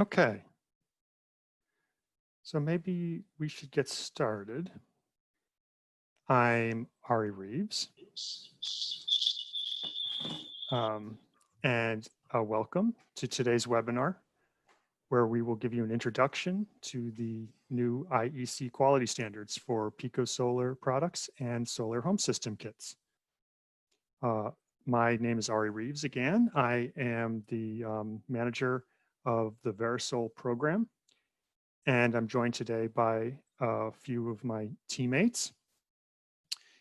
Okay, so maybe we should get started. I'm Ari Reeves, and welcome to today's webinar, where we will give you an introduction to the new IEC quality standards for Pico Solar products and solar home system kits. My name is Ari Reeves again. I am the manager of the VeraSol program, and I'm joined today by a few of my teammates.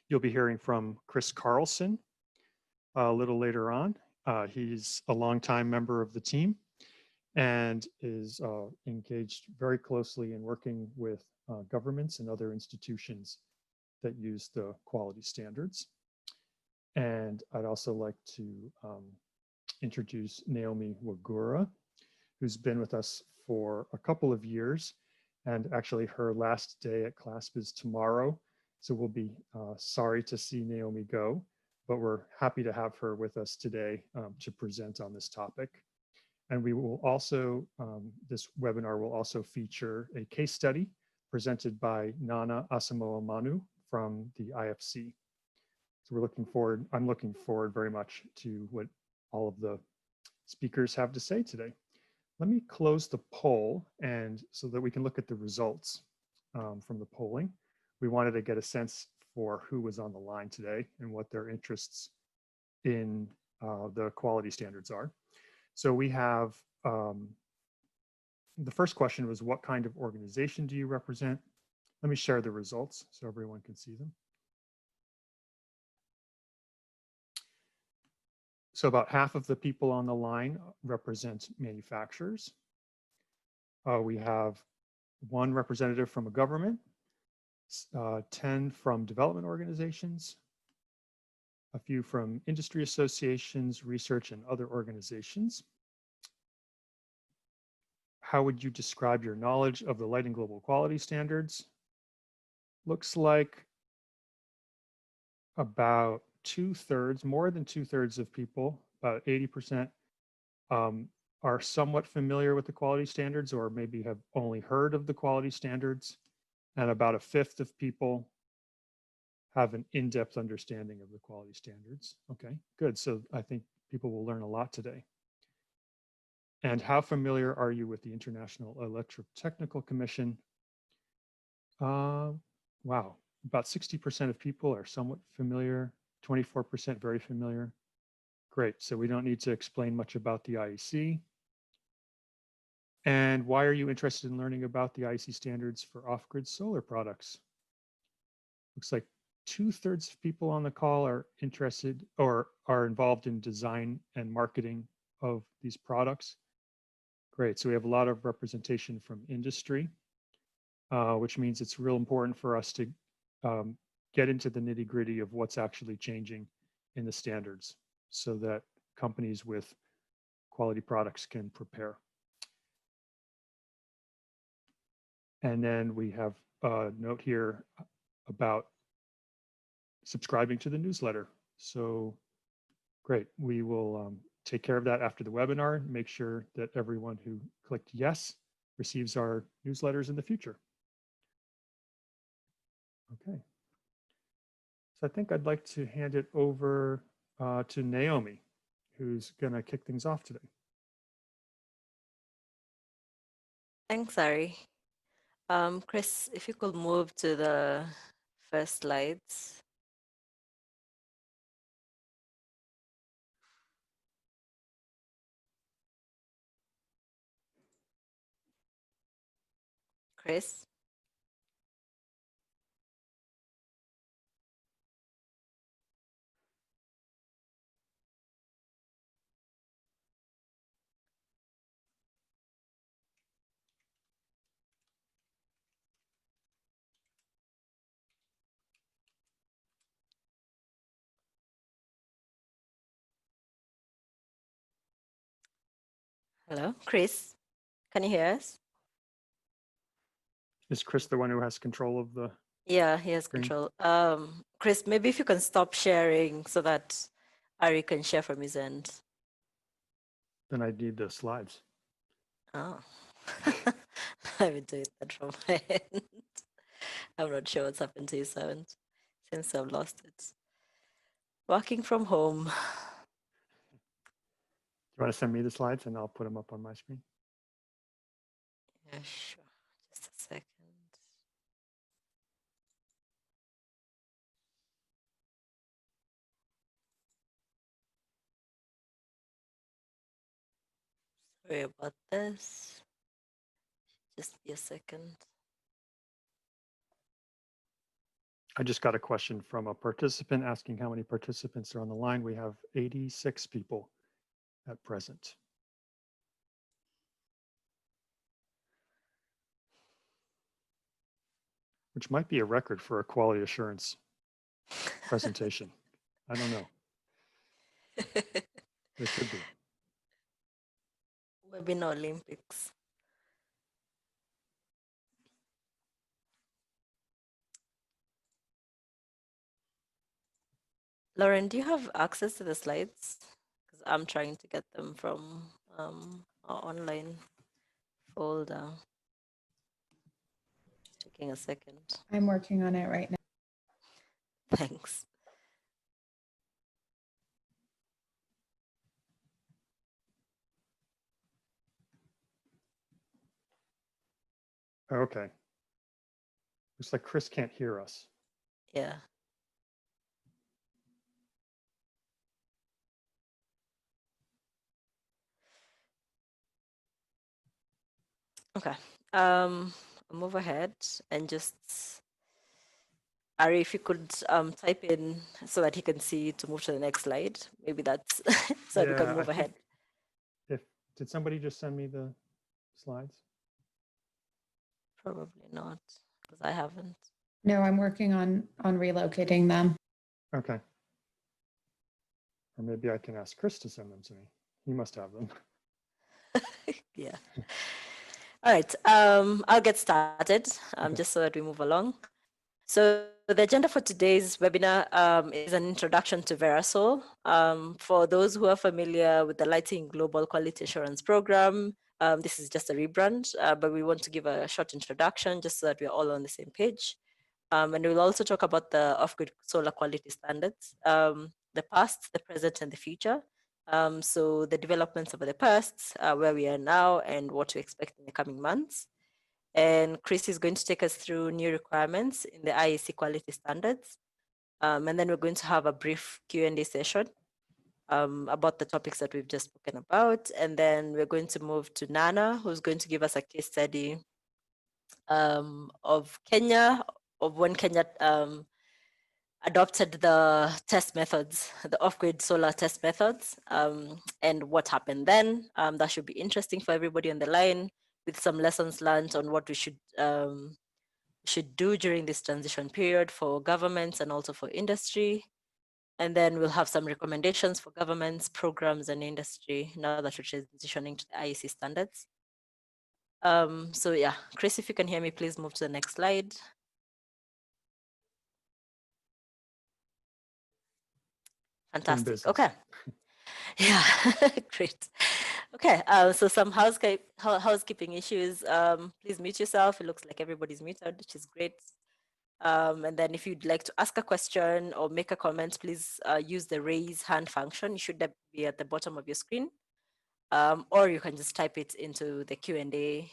You'll be hearing from Chris Carlson a little later on. He's a longtime member of the team and is engaged very closely in working with governments and other institutions that use the quality standards. And I'd also like to introduce Naomi Wagura, who's been with us for a couple of years, and actually her last day at CLASP is tomorrow. So we'll be sorry to see Naomi go, but we're happy to have her with us today to present on this topic. And we will also, this webinar will also feature a case study presented by Nana Asamoah Manu from the IFC. So we're looking forward, I'm looking forward very much to what all of the speakers have to say today. Let me close the poll and so that we can look at the results from the polling. We wanted to get a sense for who was on the line today and what their interests in the quality standards are. So we have, the first question was, what kind of organization do you represent? Let me share the results so everyone can see them. So about half of the people on the line represent manufacturers. We have one representative from a government, 10 from development organizations, a few from industry associations, research, and other organizations. How would you describe your knowledge of the lighting global quality standards? Looks like about 2/3, more than 2/3 of people, about 80%, are somewhat familiar with the quality standards or maybe have only heard of the quality standards. And about 1/5 of people have an in-depth understanding of the quality standards. Okay, good. So I think people will learn a lot today. And how familiar are you with the International Electrotechnical Commission? Wow, about 60% of people are somewhat familiar, 24% very familiar. Great, so we don't need to explain much about the IEC. And why are you interested in learning about the IEC standards for off-grid solar products? Looks like 2/3 of people on the call are interested or are involved in design and marketing of these products. Great, so we have a lot of representation from industry, which means it's real important for us to get into the nitty-gritty of what's actually changing in the standards so that companies with quality products can prepare. And then we have a note here about subscribing to the newsletter. So great, we will take care of that after the webinar, make sure that everyone who clicked yes receives our newsletters in the future. Okay, so I think I'd like to hand it over to Naomi, who's gonna kick things off today. Thanks, Ari. Chris, if you could move to the first slides. Chris? Hello, Chris, can you hear us? Is Chris the one who has control of the Yeah, he has screen? control. Chris, maybe if you can stop sharing so that Ari can share from his end. Then I need the slides. Oh. Let me do it that from my end. I'm not sure what's happened to your sound. Seems to have lost it. Working from home. You want to send me the slides and I'll put them up on my screen? Yeah, sure. Just a second. Sorry about this. Just be a second. I just got a question from a participant asking how many participants are on the line. We have 86 people at present. Which might be a record for a quality assurance presentation. I don't know. It could be. Webinar Olympics. Lauren, do you have access to the slides? Because I'm trying to get them from our online folder. Taking a second. I'm working on it right now. Thanks. Okay. Looks like Chris can't hear us. Yeah. Okay. I'll move ahead and just Ari, if you could type in so that he can see to move to the next slide. Maybe that's so that we can Yeah, I move think ahead. did somebody just send me the slides? Probably not, because I haven't. No, I'm working on relocating them. Okay. Or maybe I can ask Chris to send them to me. He must have them. Yeah. All right. I'll get started Okay. just so that we move along. So the agenda for today's webinar is an introduction to VeraSol. For those who are familiar with the Lighting Global Quality Assurance Program, this is just a rebrand, but we want to give a short introduction just so that we're all on the same page. And we'll also talk about the off-grid solar quality standards, the past, the present, and the future. So the developments over the past, where we are now, and what to expect in the coming months. And Chris is going to take us through new requirements in the IEC quality standards. And then we're going to have a brief Q&A session about the topics that we've just spoken about. And then we're going to move to Nana, who's going to give us a case study of Kenya, of when Kenya adopted the test methods, the off-grid solar test methods, and what happened then. That should be interesting for everybody on the line, with some lessons learned on what we should do during this transition period for governments and also for industry. And then we'll have some recommendations for governments, programs, and industry now that we're transitioning to the IEC standards. So yeah, Chris, if you can hear me, please move to the next slide. Fantastic. Okay. Yeah, great. Okay, so some housekeeping issues. Please mute yourself. It looks like everybody's muted, which is great. And then if you'd like to ask a question or make a comment, please use the raise hand function. It should be at the bottom of your screen. Or you can just type it into the Q&A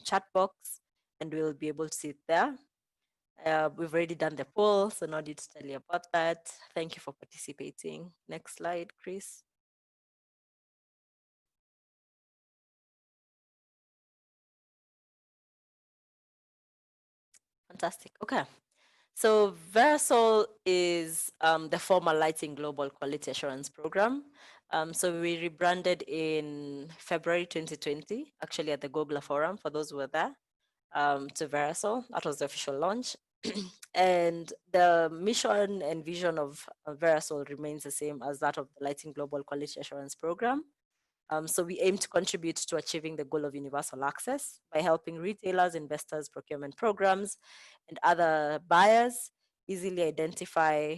chat box and we'll be able to see it there. We've already done the poll, so no need to tell you about that. Thank you for participating. Next slide, Chris. Fantastic. Okay. So VeraSol is the former Lighting Global Quality Assurance Program. So we rebranded in February 2020, actually at the Gogla Forum, for those who were there, to VeraSol. That was the official launch. And the mission and vision of VeraSol remains the same as that of the Lighting Global Quality Assurance Program. So we aim to contribute to achieving the goal of universal access by helping retailers, investors, procurement programs, and other buyers easily identify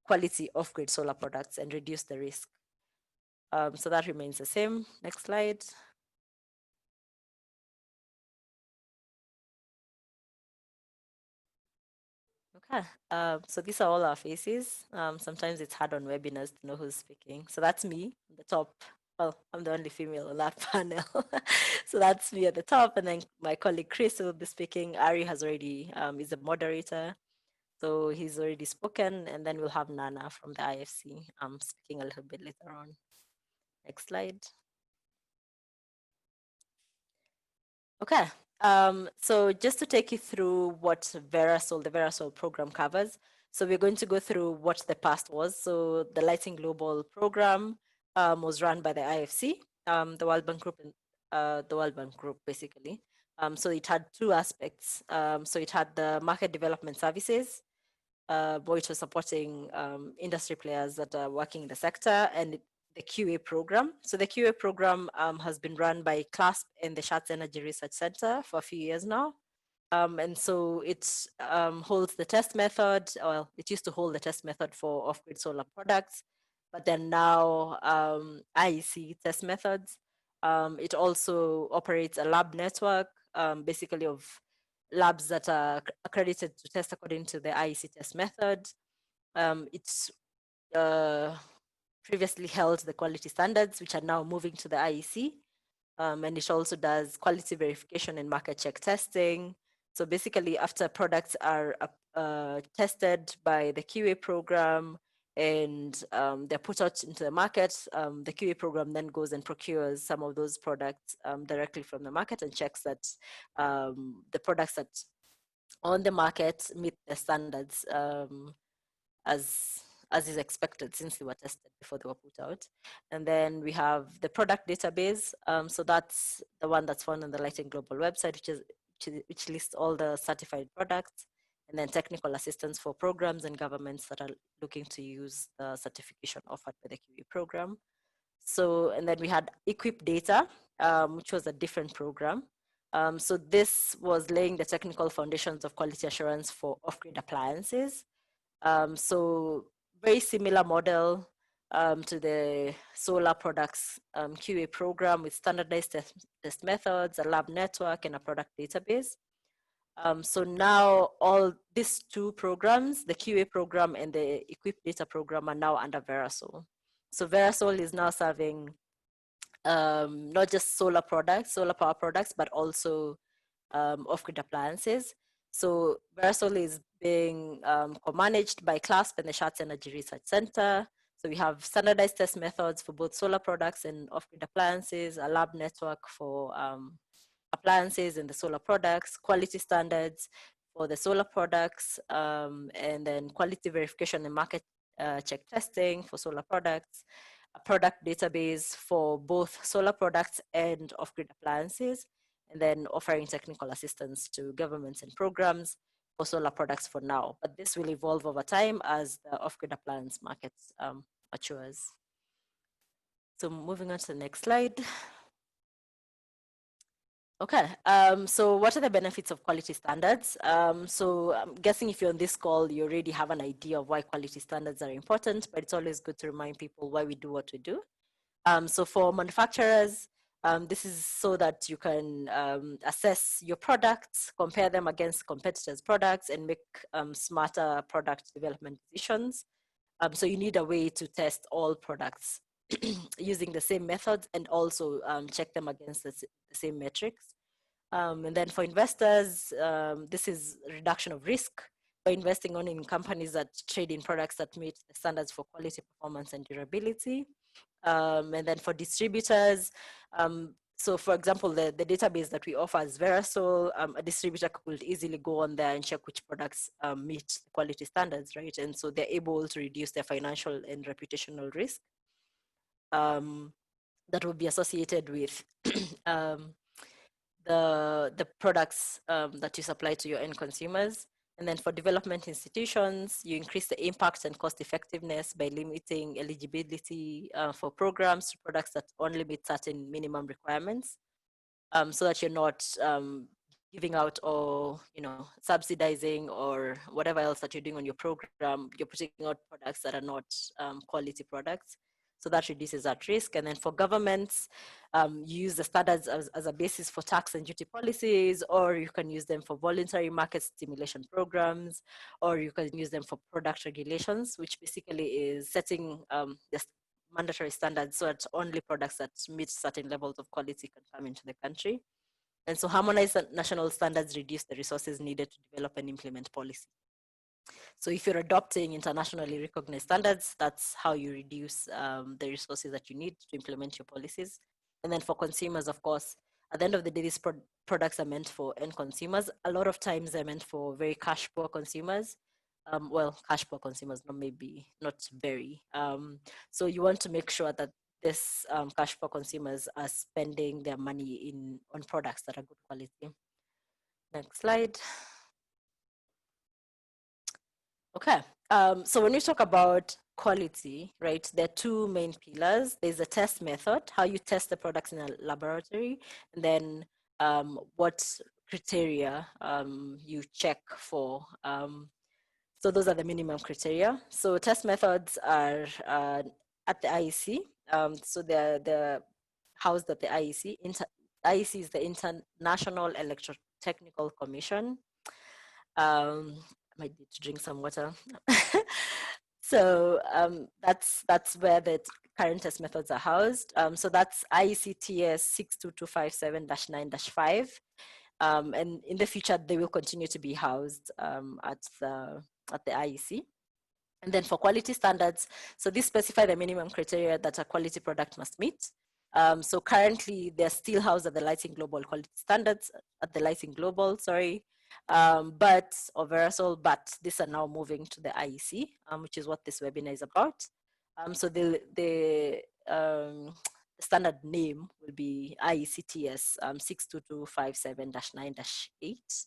quality off-grid solar products and reduce the risk. So that remains the same. Next slide. Okay, so these are all our faces. Sometimes it's hard on webinars to know who's speaking. So that's me at the top. Well, I'm the only female on that panel. So that's me at the top. And then my colleague Chris will be speaking. Ari has already, is a moderator. So he's already spoken. And then we'll have Nana from the IFC speaking a little bit later on. Next slide. Okay, so just to take you through what VeraSol, the VeraSol program covers. So we're going to go through what the past was. So the Lighting Global program was run by the IFC, the World Bank Group, the World Bank Group basically. So it had two aspects. So it had the market development services, which was supporting industry players that are working in the sector, and the QA program. So the QA program has been run by CLASP and the Schatz Energy Research Center for a few years now. And so it holds the test method, well, it used to hold the test method for off-grid solar products, but then now IEC test methods. It also operates a lab network, basically of labs that are accredited to test according to the IEC test method. It's previously held the quality standards, which are now moving to the IEC. And it also does quality verification and market check testing. So basically, after products are tested by the QA program and they're put out into the market, the QA program then goes and procures some of those products directly from the market and checks that the products that on the market meet the standards as is expected since they were tested before they were put out. And then we have the product database. So that's the one that's found on the Lighting Global website, which lists all the certified products, and then technical assistance for programs and governments that are looking to use the certification offered by the QE program. So, and then we had Equip Data, which was a different program. So this was laying the technical foundations of quality assurance for off-grid appliances. So very similar model to the solar products QA program with standardized test methods, a lab network, and a product database. So now all these two programs, the QA program and the Equip Data program, are now under VeraSol. So VeraSol is now serving not just solar products, solar power products, but also off-grid appliances. So VeraSol is being co-managed by CLASP and the Schatz Energy Research Center. So we have standardized test methods for both solar products and off-grid appliances, a lab network for appliances and the solar products, quality standards for the solar products, and then quality verification and market check testing for solar products, a product database for both solar products and off-grid appliances, and then offering technical assistance to governments and programs for solar products for now. But this will evolve over time as the off-grid appliance market matures. So moving on to the next slide. Okay, so what are the benefits of quality standards? So I'm guessing if you're on this call, you already have an idea of why quality standards are important, but it's always good to remind people why we do what we do. So for manufacturers, this is so that you can assess your products, compare them against competitors' products, and make smarter product development decisions. So you need a way to test all products using the same methods and also check them against the same metrics. And then for investors, this is reduction of risk by investing only in companies that trade in products that meet the standards for quality, performance, and durability. And then for distributors, so for example, the database that we offer is VeraSol. A distributor could easily go on there and check which products meet the quality standards, right? And so they're able to reduce their financial and reputational risk that would be associated with the products that you supply to your end consumers. And then for development institutions, you increase the impact and cost effectiveness by limiting eligibility for programs to products that only meet certain minimum requirements, so that you're not giving out or subsidizing or whatever else that you're doing on your program. You're putting out products that are not quality products. So that reduces that risk. And then for governments, you use the standards as a basis for tax and duty policies, or you can use them for voluntary market stimulation programs, or you can use them for product regulations, which basically is setting the mandatory standards so that only products that meet certain levels of quality can come into the country. And so harmonized national standards reduce the resources needed to develop and implement policy. So if you're adopting internationally recognized standards, that's how you reduce the resources that you need to implement your policies. And then for consumers, of course, at the end of the day, these products are meant for end consumers. A lot of times they're meant for very cash poor consumers. Well, cash poor consumers, not very. So you want to make sure that this cash poor consumers are spending their money on products that are good quality. Next slide. Okay, so when we talk about quality, right, there are two main pillars. There's a test method, how you test the products in a laboratory, and then what criteria you check for. So those are the minimum criteria. So test methods are at the IEC. So they're housed at the IEC. IEC is the International Electrotechnical Commission. I might need to drink some water. So that's where the current test methods are housed. So that's IEC TS 62257-9-5. And in the future, they will continue to be housed at the IEC. And then for quality standards, so these specify the minimum criteria that a quality product must meet. So currently, they're still housed at the Lighting Global quality standards, at the Lighting Global, sorry. But these are now moving to the IEC, which is what this webinar is about. So the standard name will be IECTS 62257-9-8.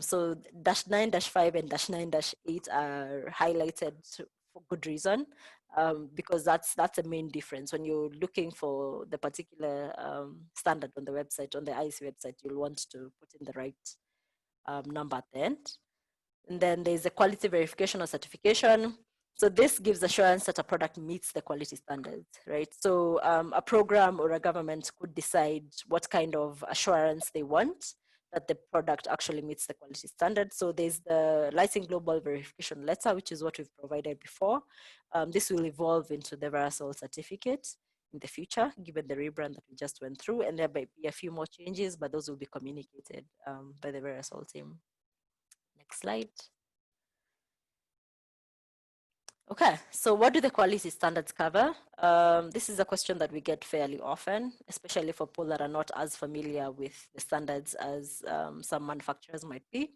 So -9-5 and -9-8 are highlighted for good reason, because that's the main difference. When you're looking for the particular standard on the website, on the IEC website, you'll want to put in the right number at the end. And then there's a quality verification or certification. So this gives assurance that a product meets the quality standards, right? So a program or a government could decide what kind of assurance they want that the product actually meets the quality standard. So there's the Lighting Global verification letter, which is what we've provided before. This will evolve into the VeraSol certificate in the future, given the rebrand that we just went through, and there might be a few more changes, but those will be communicated by the VeraSol team. Next slide. Okay, so what do the quality standards cover? This is a question that we get fairly often, especially for people that are not as familiar with the standards as some manufacturers might be.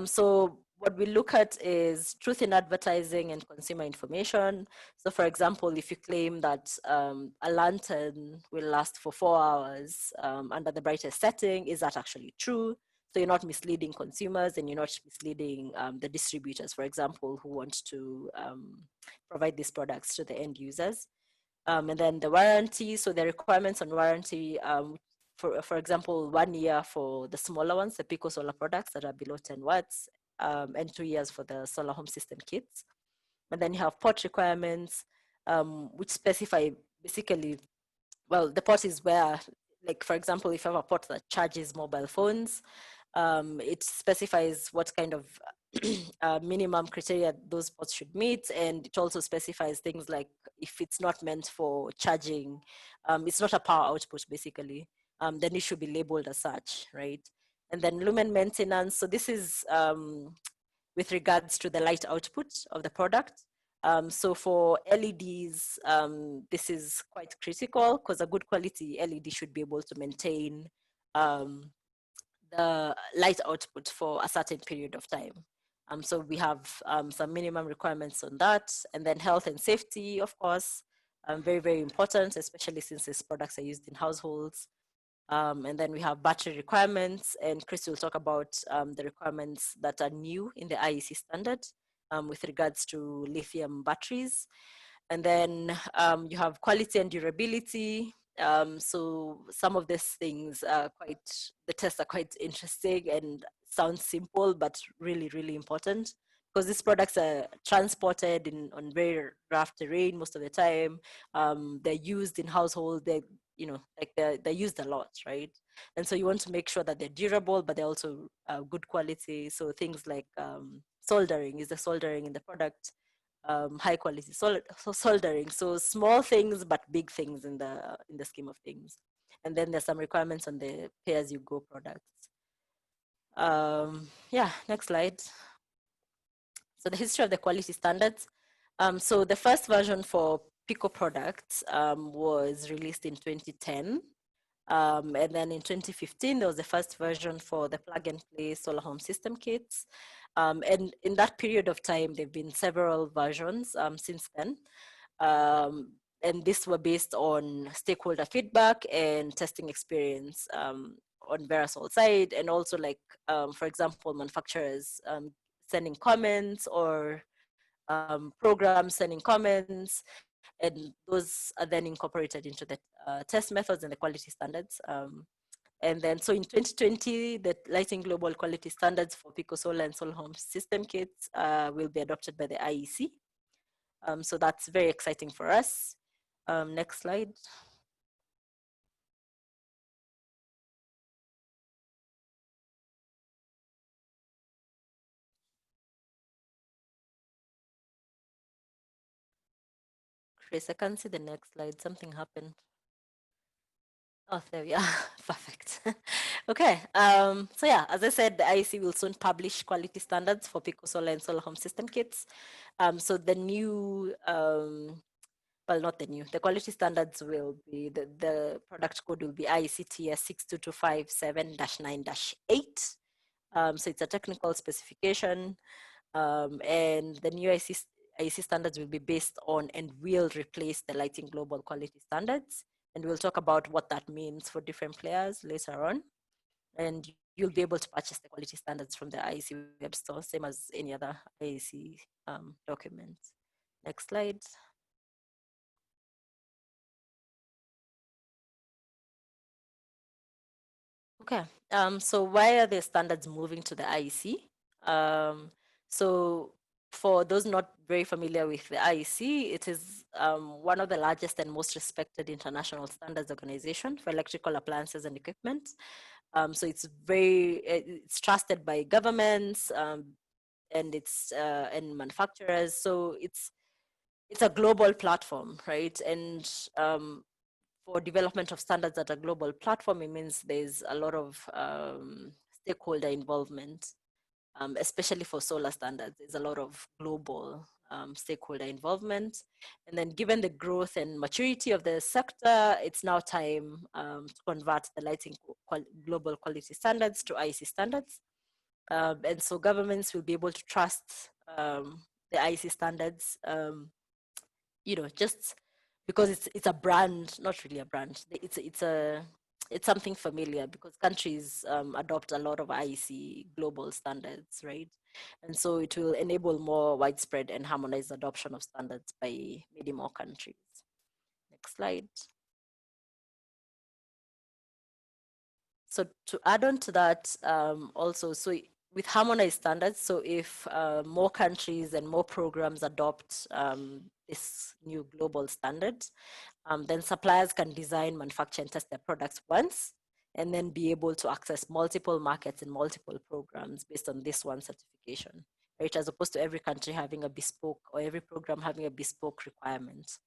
So what we look at is truth in advertising and consumer information. So for example, if you claim that a lantern will last for 4 hours under the brightest setting, is that actually true? So you're not misleading consumers and you're not misleading the distributors, for example, who want to provide these products to the end users. And then the warranty, so the requirements on warranty, for example, 1 year for the smaller ones, the Pico solar products that are below 10 watts, and 2 years for the solar home system kits. And then you have port requirements, which specify basically, well, the port is where, like, for example, if you have a port that charges mobile phones, it specifies what kind of minimum criteria those ports should meet, and it also specifies things like if it's not meant for charging, it's not a power output basically, then it should be labeled as such, right? And then lumen maintenance, so this is with regards to the light output of the product. So for LEDs, this is quite critical because a good quality LED should be able to maintain the light output for a certain period of time. So we have some minimum requirements on that. And then health and safety, of course, very, very important, especially since these products are used in households. And then we have battery requirements, and Chris will talk about the requirements that are new in the IEC standard with regards to lithium batteries. And then you have quality and durability. So some of these things are the tests are quite interesting and sound simple, but really, really important because these products are transported on very rough terrain most of the time. They're used in household. They're used a lot, right? And so you want to make sure that they're durable, but they're also good quality. So things like soldering, is the soldering in the product high quality soldering? So small things, but big things in the scheme of things. And then there's some requirements on the pay-as-you-go products. Yeah, next slide. So the history of the quality standards. So the first version for Pico products was released in 2010. And then in 2015, there was the first version for the plug and play solar home system kits. And in that period of time, there have been several versions since then. And these were based on stakeholder feedback and testing experience on VeraSol side, and also like, for example, manufacturers sending comments or programs sending comments, and those are then incorporated into the test methods and the quality standards. And then, so in 2020, the Lighting Global Quality Standards for Pico Solar and Solar Home System Kits will be adopted by the IEC. So that's very exciting for us. Next slide. Chris, I can't see the next slide. Something happened. Oh, there we are. Perfect. Okay. So yeah, as I said, the IEC will soon publish quality standards for Pico Solar and Solar Home System Kits. So the new, well, not the new, the quality standards will be, the product code will be IEC TS 62257-9-8. So it's a technical specification, and the new IEC standards will be based on and will replace the Lighting Global Quality Standards. And we'll talk about what that means for different players later on. And you'll be able to purchase the quality standards from the IEC web store, same as any other IEC documents. Next slide. Okay, so why are the standards moving to the IEC? So for those not very familiar with the IEC, it is one of the largest and most respected international standards organization for electrical appliances and equipment. So it's trusted by governments and and manufacturers. So it's a global platform, right? And for development of standards at a global platform, it means there's a lot of stakeholder involvement, especially for solar standards. There's a lot of global stakeholder involvement. And then given the growth and maturity of the sector, it's now time to convert the lighting global quality standards to IEC standards. And so governments will be able to trust the IEC standards, just because it's a brand, not really a brand. It's something familiar because countries adopt a lot of IEC global standards, right? And so it will enable more widespread and harmonized adoption of standards by many more countries. Next slide. So to add on to that, also, so with harmonized standards, so if more countries and more programs adopt this new global standard, then suppliers can design, manufacture, and test their products once, and then be able to access multiple markets and multiple programs based on this one certification, right? As opposed to every country having a bespoke, or every program having a bespoke requirement.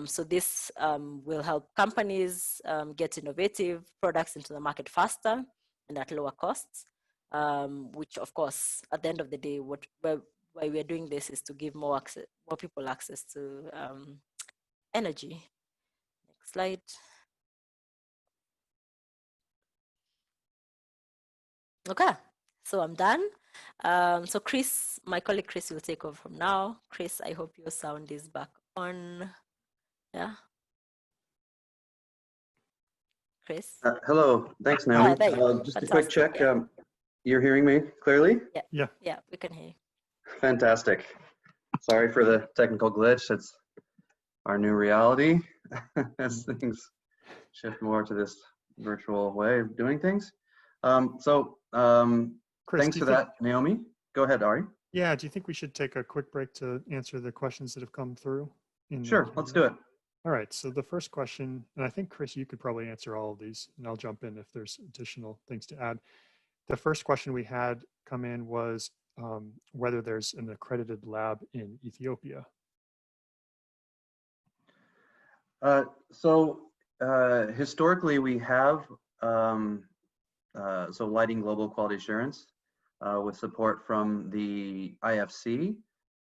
So this will help companies get innovative products into the market faster and at lower costs, which of course, at the end of the day, why we're doing this is to give more people access to energy. Next slide. Okay, so I'm done. So Chris, my colleague Chris will take over from now. Chris, I hope your sound is back on. Yeah. Chris? Hello, thanks Naomi. There you go. Just Fantastic. a quick check. Yeah. You're hearing me clearly? Yeah. Yeah, we can hear you. Fantastic. Sorry for the technical glitch. It's our new reality as things shift more to this virtual way of doing things. Chris, Thanks for that, Naomi. Go ahead, Ari. Yeah, do you think we should take a quick break to answer the questions that have come through? Sure, let's do it. All right, so the first question, and I think Chris, you could probably answer all of these, and I'll jump in if there's additional things to add. The first question we had come in was whether there's an accredited lab in Ethiopia. Historically, we have Lighting Global Quality Assurance with support from the IFC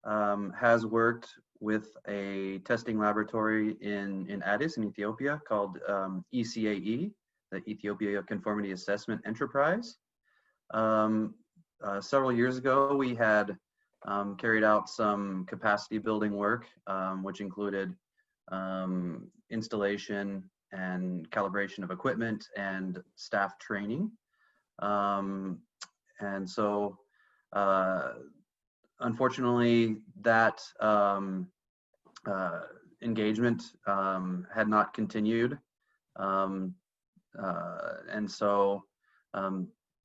has worked with a testing laboratory in Addis in Ethiopia called ECAE, the Ethiopia Conformity Assessment Enterprise. Several years ago, we had carried out some capacity building work, which included installation and calibration of equipment and staff training. Unfortunately, that engagement had not continued.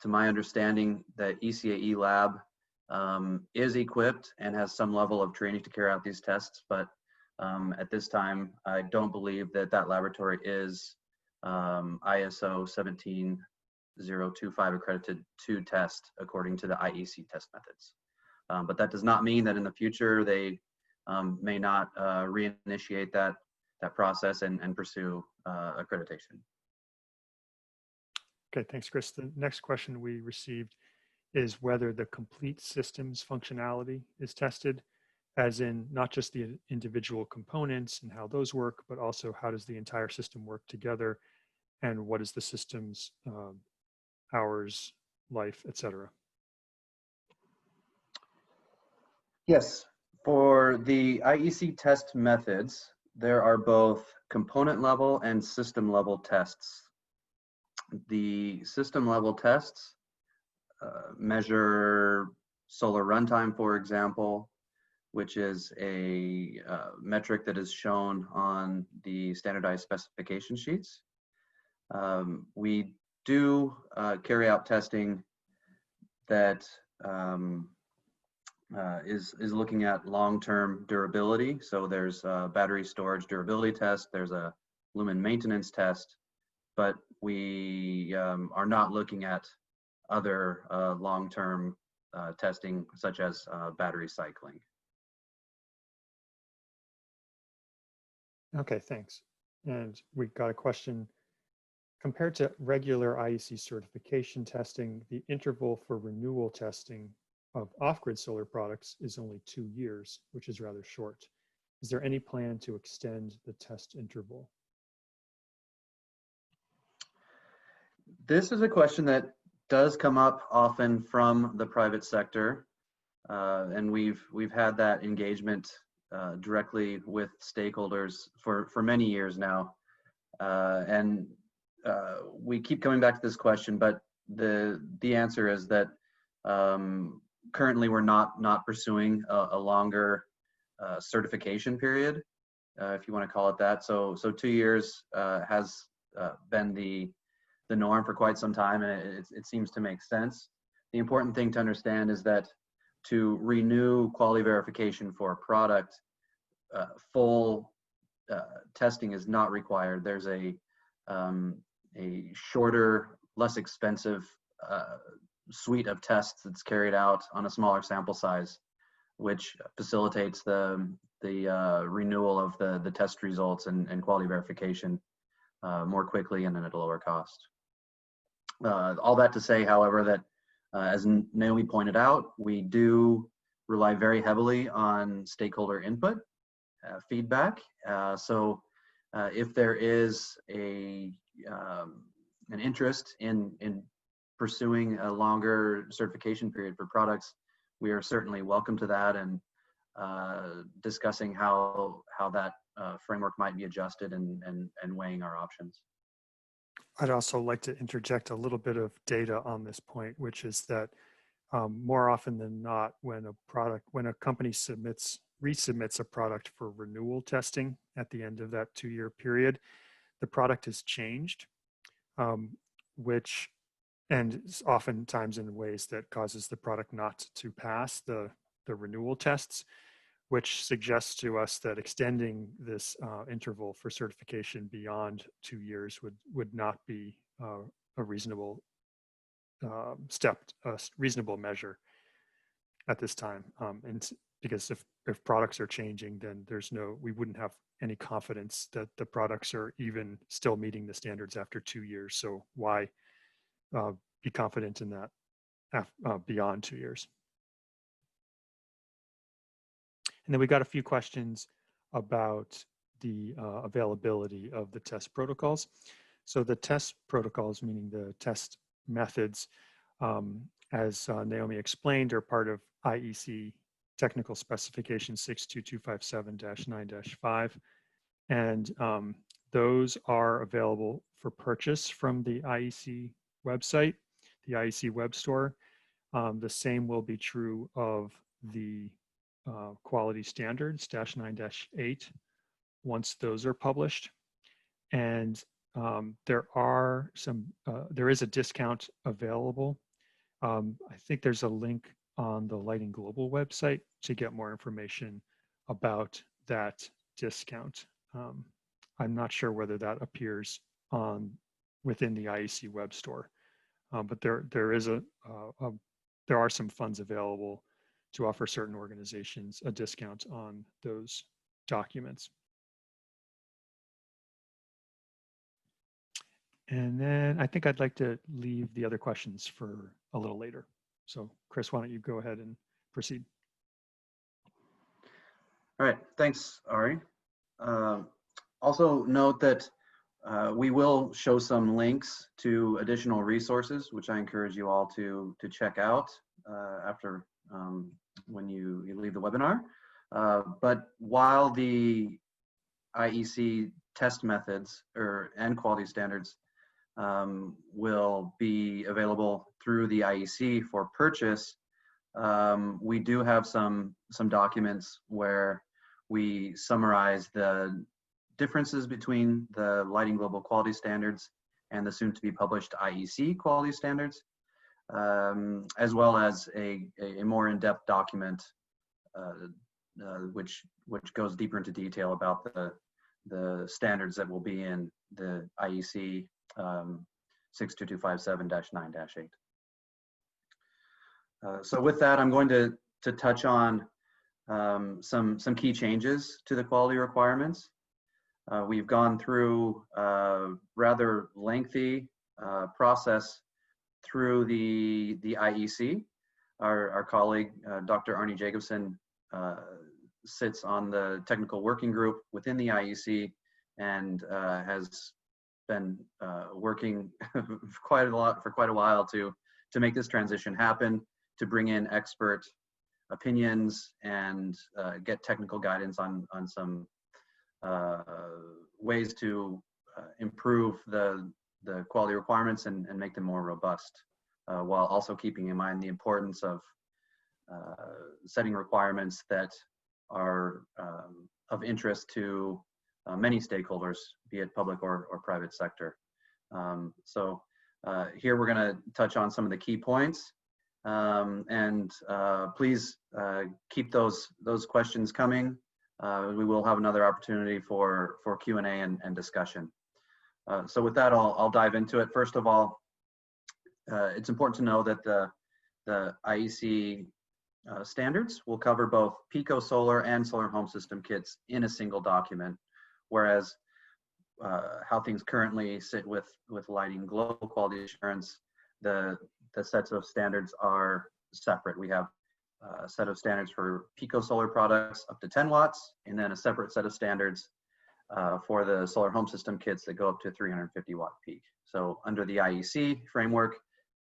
To my understanding, the ECAE lab is equipped and has some level of training to carry out these tests, but at this time, I don't believe that that laboratory is ISO 17025 accredited to test according to the IEC test methods. But that does not mean that in the future they may not reinitiate that process and pursue accreditation. Okay, thanks, Chris. The next question we received is whether the complete system's functionality is tested, as in not just the individual components and how those work, but also how does the entire system work together, and what is the system's hours, life, etc. Yes, for the IEC test methods, there are both component level and system level tests. The system level tests measure solar runtime, for example, which is a metric that is shown on the standardized specification sheets. We do carry out testing that is looking at long-term durability. So there's a battery storage durability test, there's a lumen maintenance test, but we are not looking at other long-term testing such as battery cycling. Okay, thanks. And we got a question. Compared to regular IEC certification testing, the interval for renewal testing of off-grid solar products is only 2 years, which is rather short. Is there any plan to extend the test interval? This is a question that does come up often from the private sector, and we've had that engagement directly with stakeholders for many years now, we keep coming back to this question, but the answer is that currently we're not pursuing a longer certification period, if you want to call it that. So 2 years has been the norm for quite some time, and it seems to make sense. The important thing to understand is that to renew quality verification for a product, full testing is not required. There's a shorter, less expensive suite of tests that's carried out on a smaller sample size, which facilitates the renewal of the test results and quality verification more quickly and at a lower cost. All that to say, however, that as Naomi pointed out, we do rely very heavily on stakeholder input, feedback. So if there is an interest in pursuing a longer certification period for products, we are certainly welcome to that and discussing how that framework might be adjusted and weighing our options. I'd also like to interject a little bit of data on this point, which is that more often than not, when a company resubmits a product for renewal testing at the end of that 2-year period, the product has changed, and oftentimes in ways that causes the product not to pass the the renewal tests, which suggests to us that extending this interval for certification beyond 2 years would not be a reasonable reasonable measure at this time. And because if products are changing, then we wouldn't have any confidence that the products are even still meeting the standards after 2 years. So why be confident in that beyond 2 years? And then we got a few questions about the availability of the test protocols. So the test protocols, meaning the test methods, as Naomi explained, are part of IEC Technical Specification 62257-9-5. And those are available for purchase from the IEC website, the IEC web store. The same will be true of the quality standards -9-8 once those are published. And there is a discount available. I think there's a link on the Lighting Global website to get more information about that discount. I'm not sure whether that appears within the IEC web store, but there are some funds available to offer certain organizations a discount on those documents. And then I think I'd like to leave the other questions for a little later. So Chris, why don't you go ahead and proceed? All right, thanks, Ari. Also note that we will show some links to additional resources, which I encourage you all to check out after when you leave the webinar. But while the IEC test methods and quality standards will be available through the IEC for purchase, we do have some documents where we summarize the differences between the Lighting Global quality standards and the soon to be published IEC quality standards, as well as a more in-depth document which goes deeper into detail about the standards that will be in the IEC 62257-9-8. So with that, I'm going to touch on some key changes to the quality requirements. We've gone through a rather lengthy process through the IEC. Our colleague, Dr. Arnie Jacobson, sits on the technical working group within the IEC and has been working for quite a while to make this transition happen, to bring in expert opinions and get technical guidance on some ways to improve the quality requirements and make them more robust, while also keeping in mind the importance of setting requirements that are of interest to many stakeholders, be it public or private sector. So here we're going to touch on some of the key points, and please keep those questions coming. We will have another opportunity for Q&A and discussion. So with that, I'll dive into it. First of all, it's important to know that the IEC standards will cover both Pico Solar and solar home system kits in a single document, whereas how things currently sit with Lighting Global quality assurance, the sets of standards are separate. We have a set of standards for Pico Solar products up to 10 watts, and then a separate set of standards for the solar home system kits that go up to 350 watt peak. So under the IEC framework,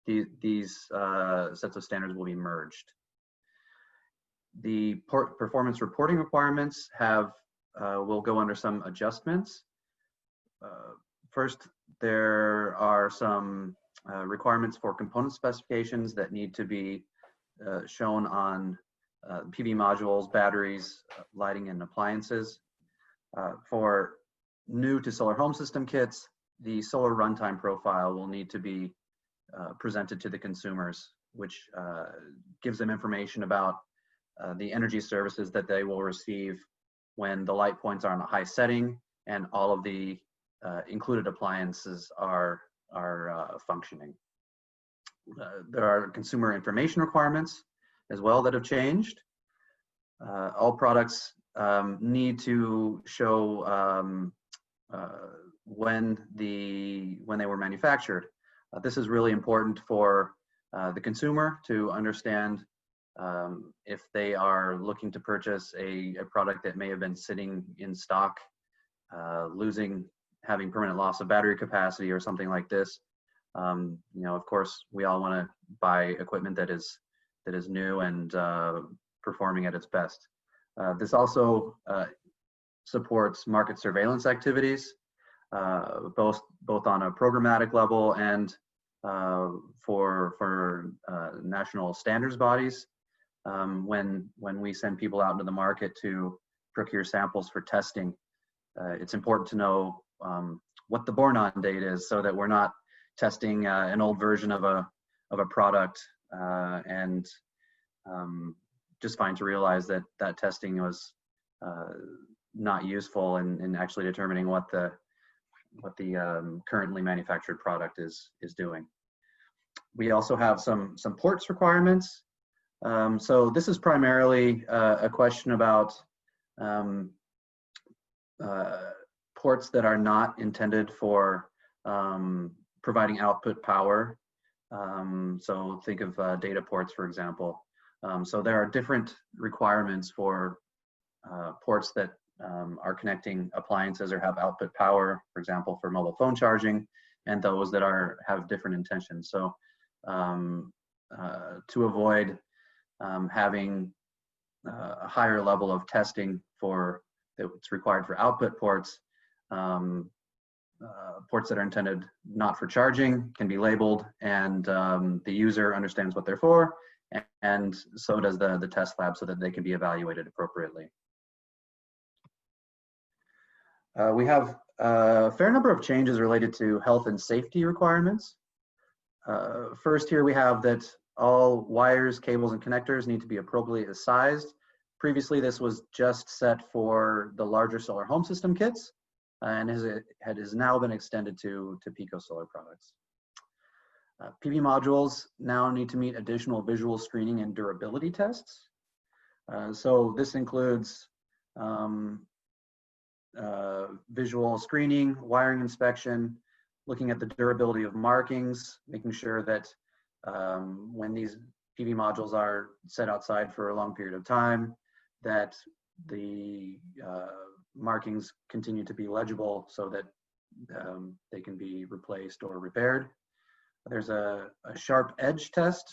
these sets of standards will be merged. The performance reporting requirements will go under some adjustments. First, there are some requirements for component specifications that need to be shown on PV modules, batteries, lighting, and appliances. For new to solar home system kits, the solar runtime profile will need to be presented to the consumers, which gives them information about the energy services that they will receive when the light points are on a high setting and all of the included appliances are functioning. There are consumer information requirements as well that have changed. All products need to show when they were manufactured. This is really important for the consumer to understand if they are looking to purchase a product that may have been sitting in stock, having permanent loss of battery capacity or something like this. You know, of course, we all want to buy equipment that is new and performing at its best. This also supports market surveillance activities, both on a programmatic level and for national standards bodies. When we send people out into the market to procure samples for testing, it's important to know what the born-on date is, so that we're not testing an old version of a product and just find to realize that testing was not useful in actually determining what the currently manufactured product is doing. We also have some ports requirements. So this is primarily a question about ports that are not intended for providing output power. So think of data ports, for example. So there are different requirements for ports that are connecting appliances or have output power, for example, for mobile phone charging, and those that have different intentions. So to avoid having a higher level of testing that's required for output ports, ports that are intended not for charging can be labeled, and the user understands what they're for, and so does the test lab, so that they can be evaluated appropriately. We have a fair number of changes related to health and safety requirements. First, here we have that all wires, cables, and connectors need to be appropriately sized. Previously, this was just set for the larger solar home system kits, and has now been extended to Pico Solar products. PV modules now need to meet additional visual screening and durability tests. So this includes visual screening, wiring inspection, looking at the durability of markings, making sure that when these PV modules are set outside for a long period of time, that the markings continue to be legible, so that they can be replaced or repaired. There's a sharp edge test,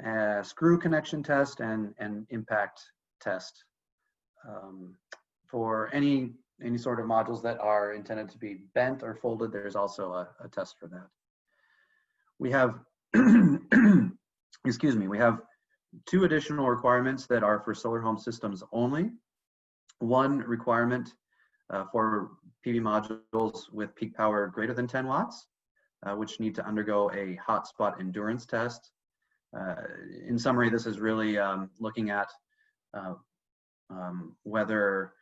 a screw connection test, and an impact test. For any sort of modules that are intended to be bent or folded, there's also a test for that. We have, excuse me, we have 2 additional requirements that are for solar home systems only. One requirement for PV modules with peak power greater than 10 watts, which need to undergo a hotspot endurance test. In summary, this is really looking at whether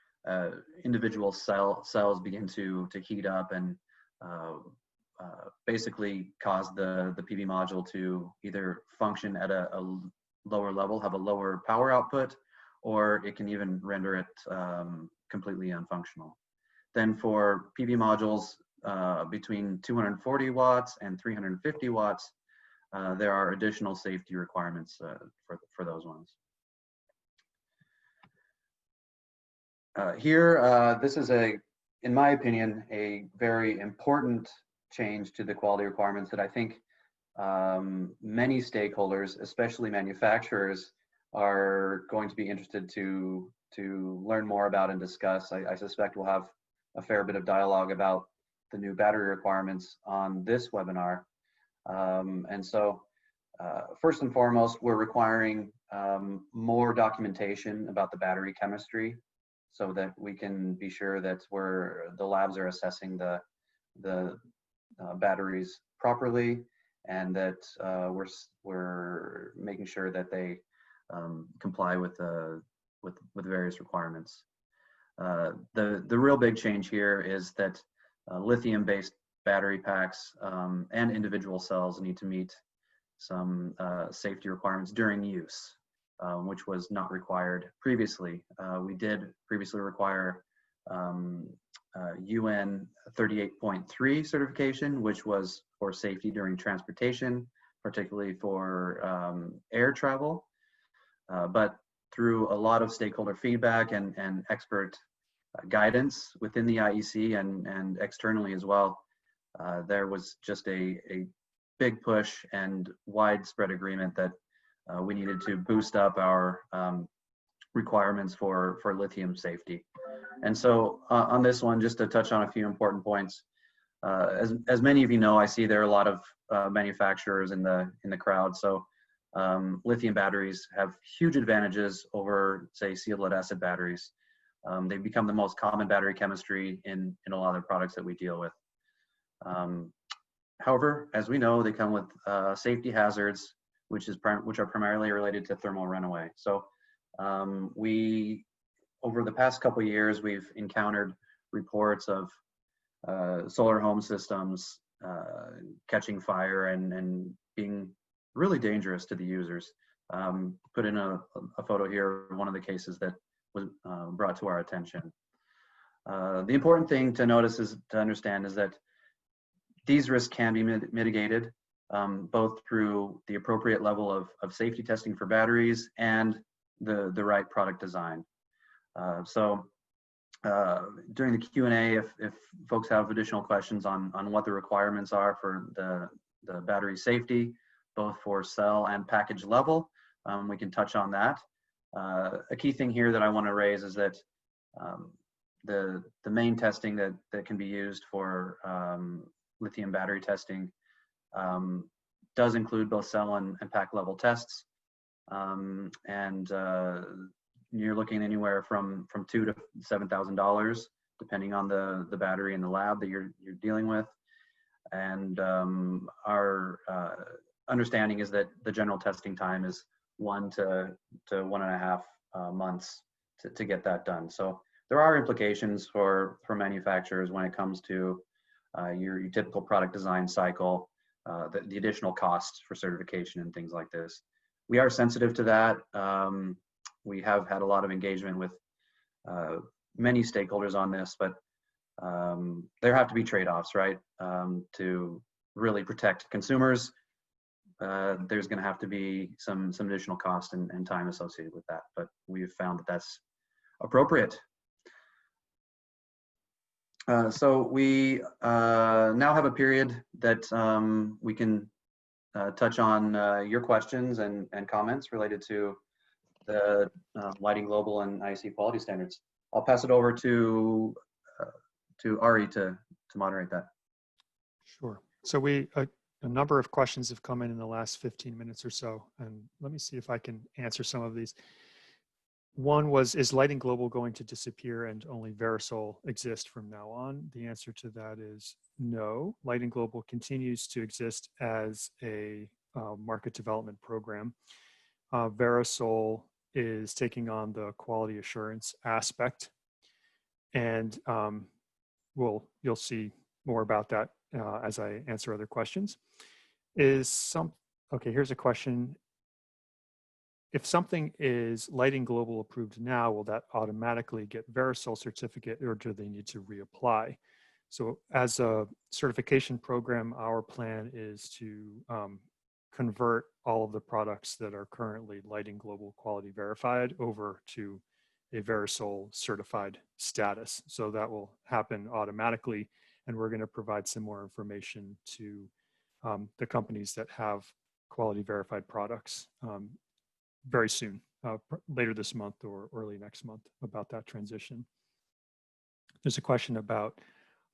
individual cells begin to heat up and basically cause the PV module to either function at a lower level, have a lower power output, or it can even render it completely unfunctional. Then for PV modules between 240 watts and 350 watts, there are additional safety requirements for those ones. Here, this is in my opinion, a very important change to the quality requirements that I think many stakeholders, especially manufacturers, are going to be interested to learn more about and discuss. I suspect we'll have a fair bit of dialogue about the new battery requirements on this webinar. And so first and foremost, we're requiring more documentation about the battery chemistry, so that we can be sure that the labs are assessing the batteries properly, and that we're making sure that they comply with various requirements. The real big change here is that lithium-based battery packs and individual cells need to meet some safety requirements during use, which was not required previously. We did previously require UN 38.3 certification, which was for safety during transportation, particularly for air travel. But through a lot of stakeholder feedback and expert guidance within the IEC and externally as well, there was just a big push and widespread agreement that we needed to boost up our requirements for lithium safety. And so on this one, just to touch on a few important points, as many of you know, I see there are a lot of manufacturers in the crowd. So lithium batteries have huge advantages over, say, sealed lead acid batteries. They've become the most common battery chemistry in a lot of the products that we deal with. However, as we know, they come with safety hazards, which are primarily related to thermal runaway. So over the past couple of years, we've encountered reports of solar home systems catching fire and being really dangerous to the users. Put in a photo here of one of the cases that was brought to our attention. The important thing to understand is that these risks can be mitigated both through the appropriate level of safety testing for batteries and the right product design. So during the Q&A, if folks have additional questions on what the requirements are for the battery safety, both for cell and package level, we can touch on that. A key thing here that I want to raise is that the main testing that can be used for lithium battery testing does include both cell and pack level tests. You're looking anywhere from $2,000 to $7,000, depending on the battery and the lab that you're dealing with. And our understanding is that the general testing time is 1 to 1.5 months to get that done. So there are implications for manufacturers when it comes to your typical product design cycle, the additional costs for certification and things like this. We are sensitive to that. We have had a lot of engagement with many stakeholders on this, but there have to be trade-offs, right? To really protect consumers, there's going to have to be some additional cost and time associated with that, but we've found that that's appropriate. So we now have a period that we can touch on your questions and comments related to the Lighting Global and IEC quality standards. I'll pass it over to Ari to moderate that. Sure. So a number of questions have come in the last 15 minutes or so, and let me see if I can answer some of these. One was, is Lighting Global going to disappear and only VeraSol exist from now on? The answer to that is no. Lighting Global continues to exist as a market development program. VeraSol is taking on the quality assurance aspect, and you'll see more about that as I answer other questions. Okay, here's a question. If something is Lighting Global approved now, will that automatically get VeraSol certificate, or do they need to reapply? So as a certification program, our plan is to convert all of the products that are currently Lighting Global quality verified over to a VeraSol certified status. So that will happen automatically, and we're going to provide some more information to the companies that have quality verified products very soon, later this month or early next month, about that transition. There's a question about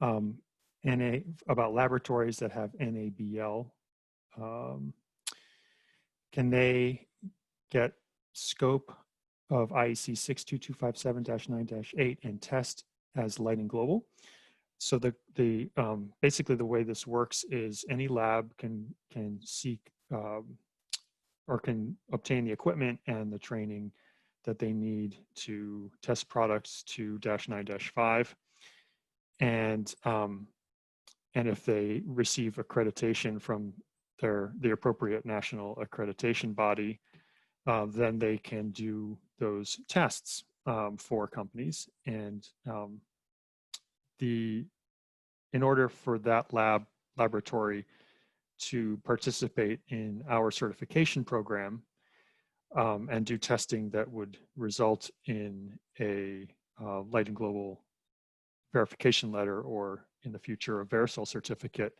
about laboratories that have NABL. Can they get scope of IEC 62257-9-8 and test as Lighting Global? So basically the way this works is any lab can seek or can obtain the equipment and the training that they need to test products 2-9-5. And if they receive accreditation from the appropriate national accreditation body, then they can do those tests for companies. And in order for that laboratory to participate in our certification program and do testing that would result in a Light and Global verification letter, or in the future a VeraSol certificate,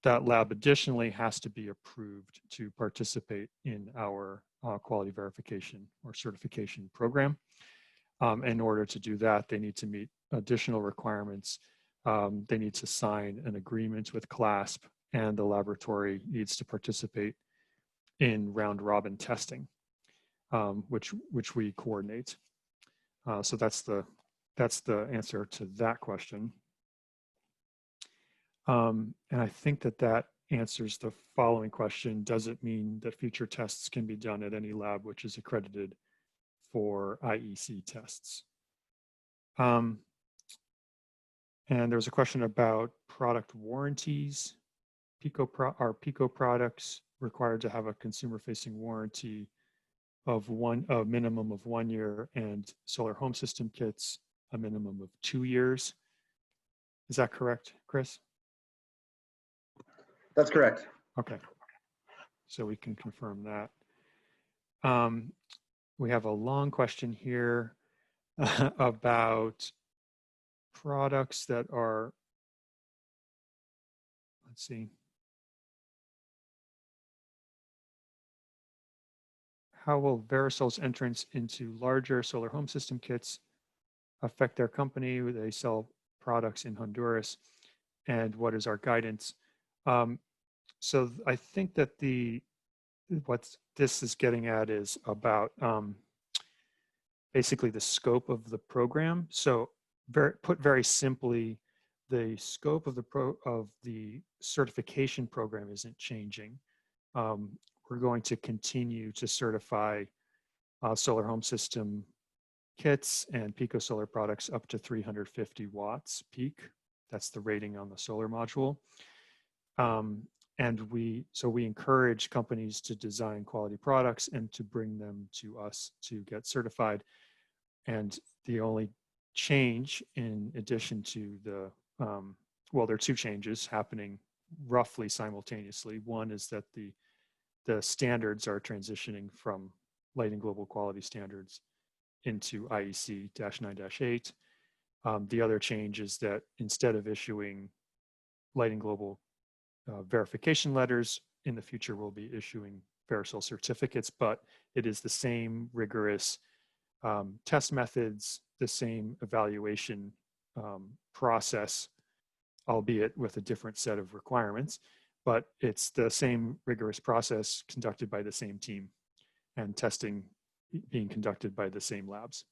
that lab additionally has to be approved to participate in our quality verification or certification program. In order to do that, they need to meet additional requirements. They need to sign an agreement with CLASP, and the laboratory needs to participate in round robin testing, which we coordinate. So that's the answer to that question. And I think that answers the following question. Does it mean that future tests can be done at any lab which is accredited for IEC tests? And there's a question about product warranties. Are Pico products required to have a consumer-facing warranty of a minimum of 1 year, and solar home system kits a minimum of 2 years? Is that correct, Chris? That's correct. Okay, so we can confirm that. We have a long question here about products that are, let's see. How will VeraSol's entrance into larger solar home system kits affect their company? They sell products in Honduras, and what is our guidance? So I think that what this is getting at is about basically the scope of the program. So put very simply, the scope of the certification program isn't changing. We're going to continue to certify solar home system kits and Pico Solar products up to 350 watts peak. That's the rating on the solar module. And we encourage companies to design quality products and to bring them to us to get certified. And the only change, in addition to well, there are two changes happening roughly simultaneously. One is that the standards are transitioning from Light and Global Quality Standards into IEC-9-8. The other change is that instead of issuing Light and Global verification letters, in the future we'll be issuing VeraSol certificates, but it is the same rigorous test methods, the same evaluation process, albeit with a different set of requirements, but it's the same rigorous process conducted by the same team and testing being conducted by the same labs.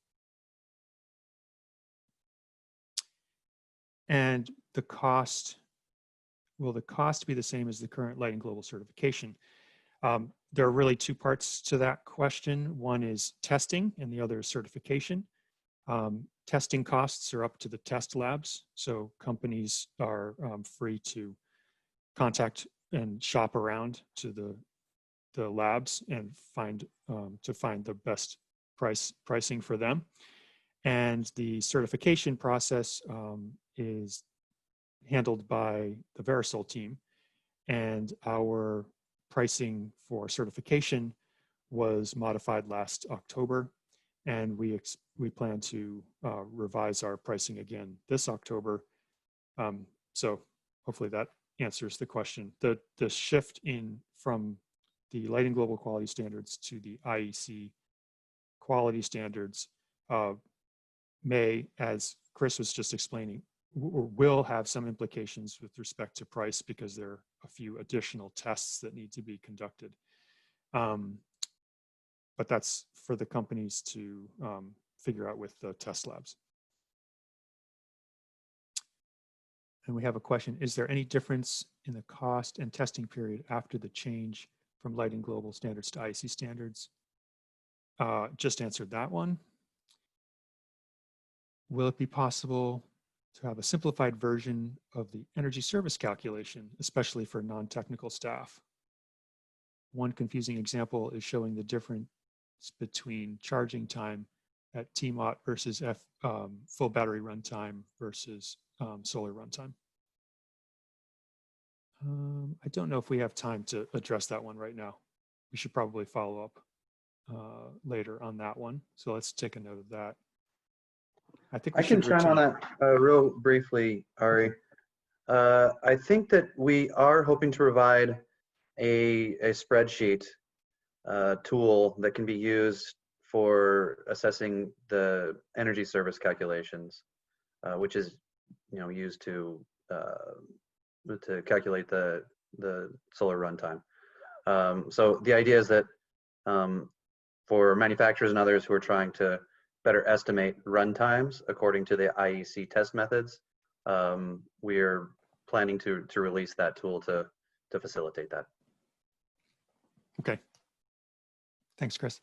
And the cost, will the cost be the same as the current Light and Global certification? There are really two parts to that question. One is testing and the other is certification. Testing costs are up to the test labs. So companies are free to contact and shop around to the labs and find the best pricing for them. And the certification process is handled by the VeraSol team. And our pricing for certification was modified last October. And we plan to revise our pricing again this October. So hopefully that answers the question. The shift from the Light and Global Quality Standards to the IEC quality standards may, as Chris was just explaining, will have some implications with respect to price because there are a few additional tests that need to be conducted. But that's for the companies to figure out with the test labs. And we have a question, is there any difference in the cost and testing period after the change from lighting global standards to IEC standards. Just answered that one. Will it be possible to have a simplified version of the energy service calculation, especially for non-technical staff? One confusing example is showing the difference between charging time at TMOT versus full battery runtime versus solar runtime. I don't know if we have time to address that one right now. We should probably follow up later on that one. So let's take a note of that. I think we I can should chime on that real briefly, Ari. I think that we are hoping to provide a spreadsheet tool that can be used for assessing the energy service calculations, which is used to calculate the solar runtime. So the idea is that for manufacturers and others who are trying to better estimate run times according to the IEC test methods, we're planning to release that tool to facilitate that. Okay. Thanks, Chris.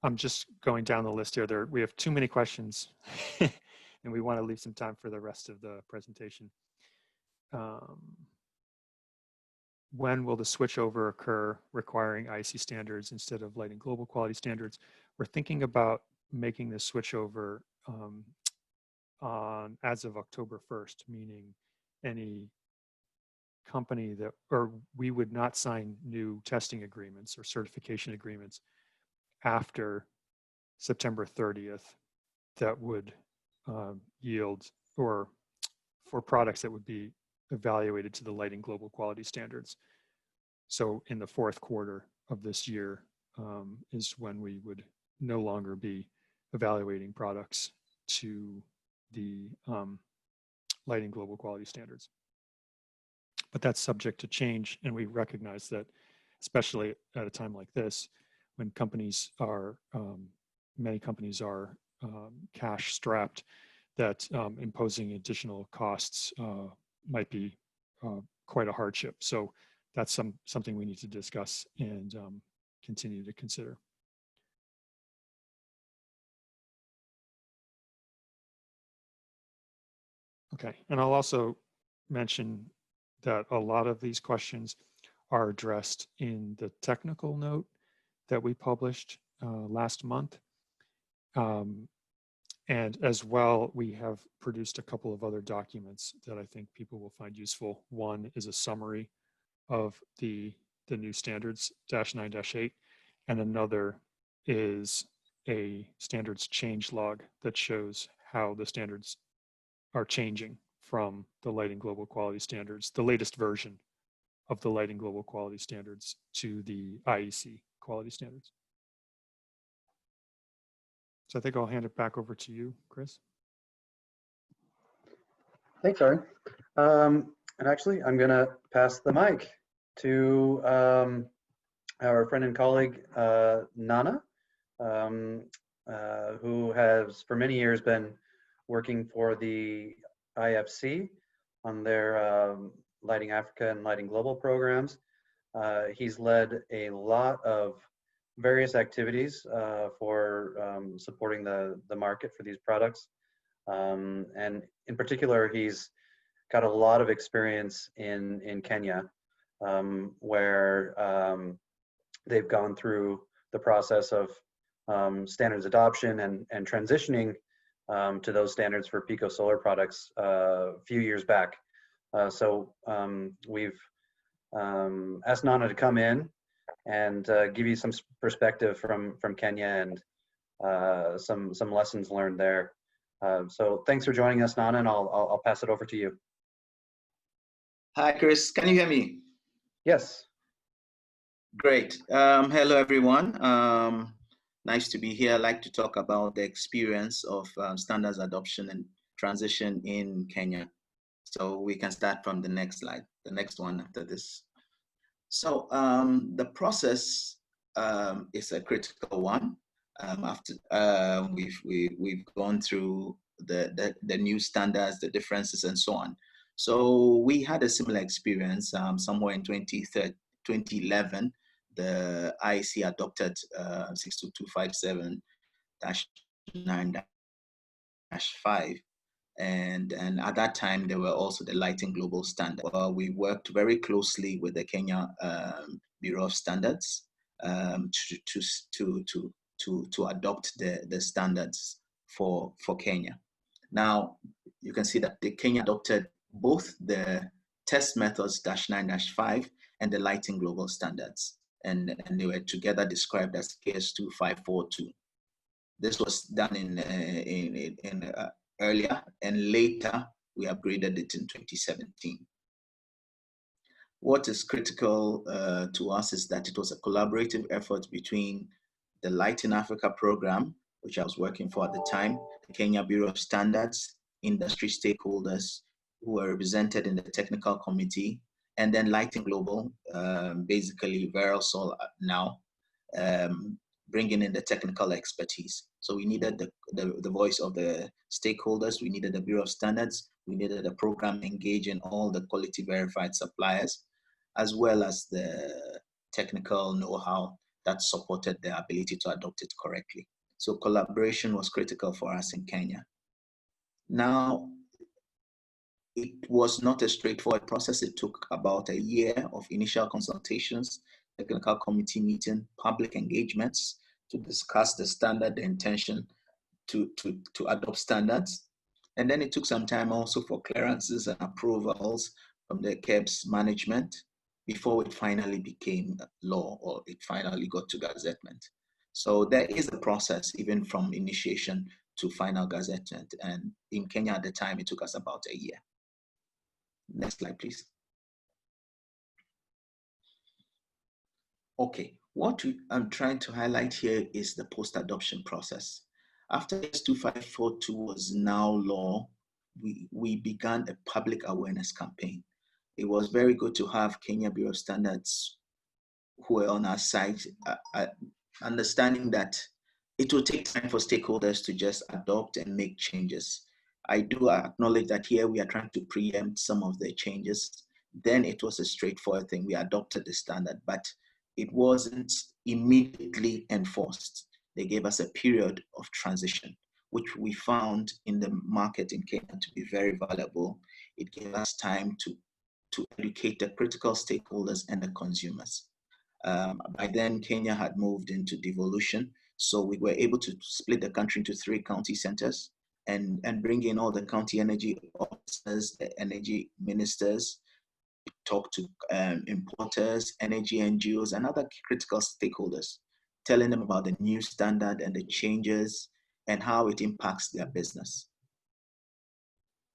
I'm just going down the list here. We have too many questions and we want to leave some time for the rest of the presentation. When will the switchover occur requiring IEC standards instead of lighting global quality standards? We're thinking about making the switchover as of October 1st, meaning any company that, or we would not sign new testing agreements or certification agreements after September 30th that would yield, or for products that would be evaluated to the lighting global quality standards. So in the fourth quarter of this year is when we would no longer be evaluating products to the lighting global quality standards. But that's subject to change, and we recognize that, especially at a time like this, when companies are, many companies are cash strapped, that imposing additional costs might be quite a hardship. So that's something we need to discuss and continue to consider. Okay, and I'll also mention that a lot of these questions are addressed in the technical note that we published last month. And as well, we have produced a couple of other documents that I think people will find useful. One is a summary of the new standards -9-8, and another is a standards change log that shows how the standards are changing from the lighting global quality standards, the latest version of the lighting global quality standards, to the IEC quality standards. So I think I'll hand it back over to you, Chris. Thanks, Ari. And actually, I'm going to pass the mic to our friend and colleague, Nana, who has for many years been working for the IFC on their Lighting Africa and Lighting Global programs. He's led a lot of various activities for supporting the market for these products. And in particular, he's got a lot of experience in Kenya, where they've gone through the process of standards adoption and transitioning to those standards for Pico solar products a few years back. So we've asked Nana to come in and give you some perspective from Kenya and some lessons learned there. So thanks for joining us, Nana, and I'll pass it over to you. Hi, Chris. Can you hear me? Yes. Great. Hello, everyone. Nice to be here. I'd like to talk about the experience of standards adoption and transition in Kenya. So we can start from the next slide, the next one after this. So the process is a critical one. After we've gone through the new standards, the differences, and so on. So we had a similar experience somewhere in 2013 2011, the IEC adopted 62257-9-5. And at that time, there were also the Lighting Global Standard. Well, we worked very closely with the Kenya Bureau of Standards to adopt the standards for Kenya. Now, you can see that the Kenya adopted both the test methods -9-5 and the Lighting Global Standards, and they were together described as KS2542. This was done in earlier, and later we upgraded it in 2017. What is critical to us is that it was a collaborative effort between the Light in Africa program, which I was working for at the time, the Kenya Bureau of Standards, industry stakeholders who were represented in the technical committee, and then Lighting Global, basically VeraSol now, bringing in the technical expertise. So we needed the voice of the stakeholders, we needed the Bureau of Standards, we needed the program engaging all the quality verified suppliers, as well as the technical know-how that supported their ability to adopt it correctly. So collaboration was critical for us in Kenya. Now, it was not a straightforward process. It took about a year of initial consultations, technical committee meeting, public engagements to discuss the standard, the intention to adopt standards. And then it took some time also for clearances and approvals from the KEBS management before it finally became law, or it finally got to gazettement. So there is a process even from initiation to final gazettement. And in Kenya at the time, it took us about a year. Next slide, please. Okay, what I'm trying to highlight here is the post-adoption process. After S2542 was now law, we began a public awareness campaign. It was very good to have Kenya Bureau of Standards who were on our side, understanding that it will take time for stakeholders to just adopt and make changes. I do acknowledge that here we are trying to preempt some of the changes. Then it was a straightforward thing. We adopted the standard, but it wasn't immediately enforced. They gave us a period of transition, which we found in the market in Kenya to be very valuable. It gave us time to educate the critical stakeholders and the consumers. By then, Kenya had moved into devolution, so we were able to split the country into 3 county centers and bring in all the county energy officers, the energy ministers, talk to importers, energy NGOs, and other critical stakeholders, telling them about the new standard and the changes and how it impacts their business.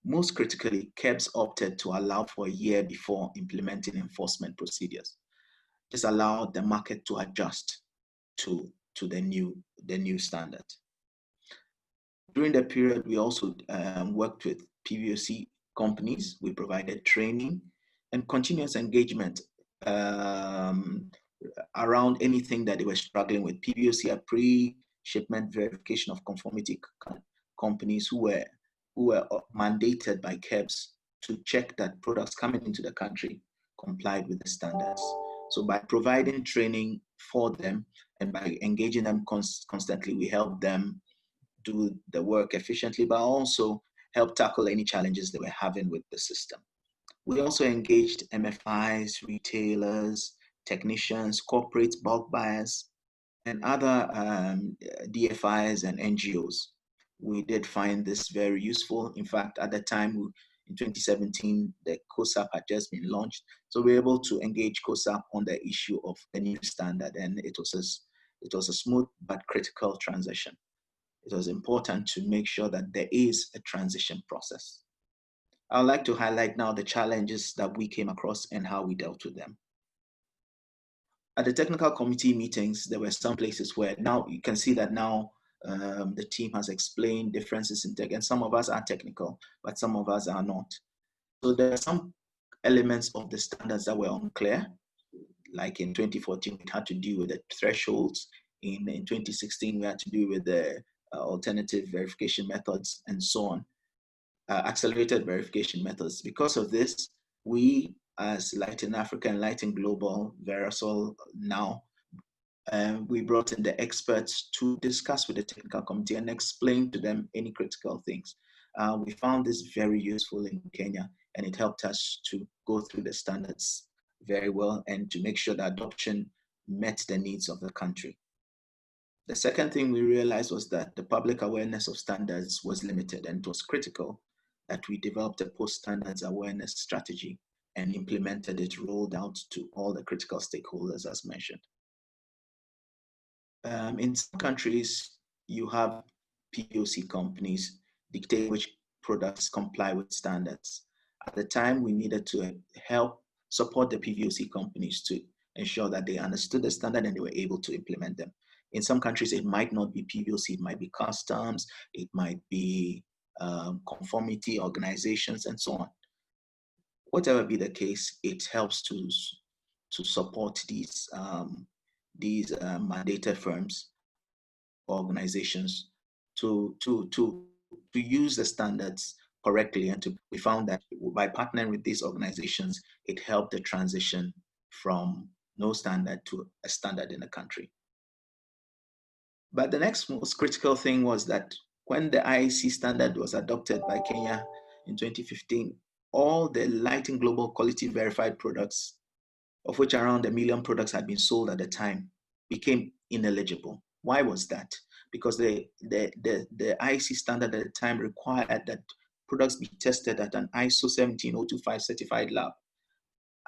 Most critically, KEBS opted to allow for a year before implementing enforcement procedures. This allowed the market to adjust to the new standard. During the period, we also worked with PVOC companies. We provided training and continuous engagement around anything that they were struggling with. PVOC are pre-shipment verification of conformity companies who were mandated by KEBS to check that products coming into the country complied with the standards. So by providing training for them and by engaging them constantly, we help them do the work efficiently, but also help tackle any challenges they were having with the system. We also engaged MFIs, retailers, technicians, corporate bulk buyers, and other DFIs and NGOs. We did find this very useful. In fact, at the time, in 2017, the COSAP had just been launched. So we were able to engage COSAP on the issue of the new standard, and it was a smooth but critical transition. It was important to make sure that there is a transition process. I'd like to highlight now the challenges that we came across and how we dealt with them. At the technical committee meetings, there were some places where now you can see that now the team has explained differences in tech, and some of us are technical, but some of us are not. So there are some elements of the standards that were unclear. Like in 2014, we had to deal with the thresholds. In 2016, we had to deal with the alternative verification methods and so on, accelerated verification methods. Because of this, we as Lighting Africa and Lighting Global, VeraSol now, we brought in the experts to discuss with the technical committee and explain to them any critical things. We found this very useful in Kenya, and it helped us to go through the standards very well and to make sure that adoption met the needs of the country. The second thing we realized was that the public awareness of standards was limited, and it was critical that we developed a post-standards awareness strategy and implemented it, rolled out to all the critical stakeholders as mentioned. In some countries, you have POC companies dictate which products comply with standards. At the time, we needed to help support the PVOC companies to ensure that they understood the standard and they were able to implement them. In some countries, it might not be PVOC, it might be customs, it might be conformity organizations, and so on. Whatever be the case, it helps to support these mandated firms, organizations to use the standards correctly. And we found that by partnering with these organizations, it helped the transition from no standard to a standard in the country. But the next most critical thing was that when the IEC standard was adopted by Kenya in 2015, all the Lighting Global quality verified products, of which around 1 million products had been sold at the time, became ineligible. Why was that? Because the IEC standard at the time required that products be tested at an ISO 17025 certified lab.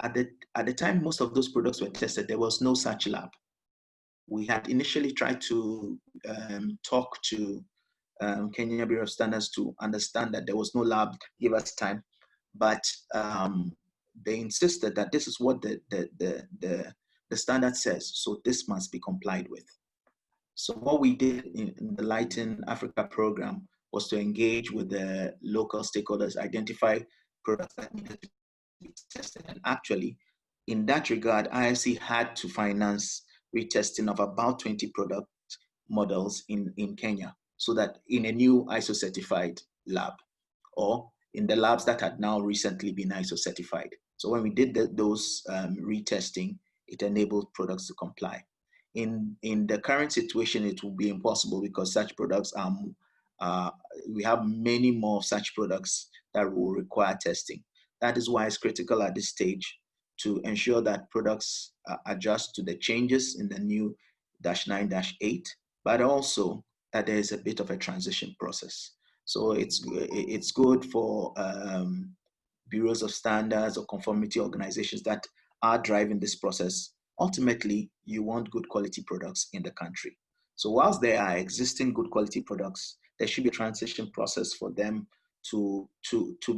At the time most of those products were tested, there was no such lab. We had initially tried to talk to Kenya Bureau of Standards to understand that there was no lab, give us time, but they insisted that this is what the standard says, so this must be complied with. So what we did in the Lighting Africa program was to engage with the local stakeholders, identify products that needed to be tested. And actually, in that regard, IFC had to finance retesting of about 20 product models in Kenya, so that in a new ISO certified lab, or in the labs that had now recently been ISO certified. So when we did those retesting, it enabled products to comply. In the current situation, it will be impossible because such products we have many more such products that will require testing. That is why it's critical at this stage to ensure that products adjust to the changes in the new -9-8, but also that there is a bit of a transition process. So it's good for bureaus of standards or conformity organizations that are driving this process. Ultimately, you want good quality products in the country. So whilst there are existing good quality products, there should be a transition process for them to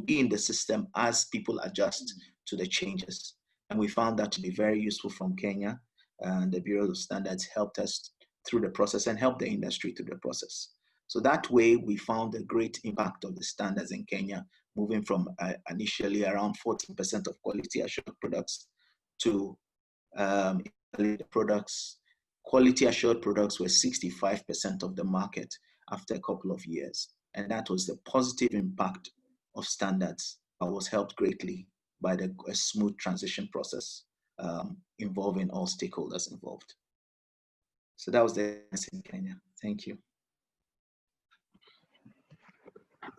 be in the system as people adjust to the changes. And we found that to be very useful from Kenya. And the Bureau of Standards helped us through the process and helped the industry through the process. So that way, we found a great impact of the standards in Kenya, moving from initially around 14% of quality assured products to quality assured products were 65% of the market after a couple of years. And that was the positive impact of standards that was helped greatly by a smooth transition process involving all stakeholders involved. So that was the answer in Kenya. Thank you.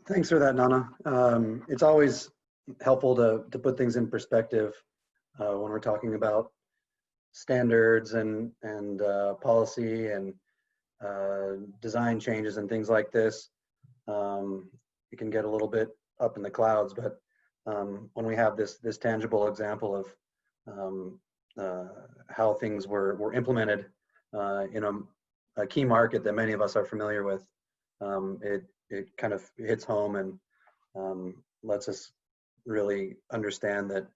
Thanks for that, Nana. It's always helpful to put things in perspective when we're talking about standards and policy and design changes and things like this. It can get a little bit up in the clouds, but when we have this tangible example of how things were implemented in a key market that many of us are familiar with, it kind of hits home and lets us really understand that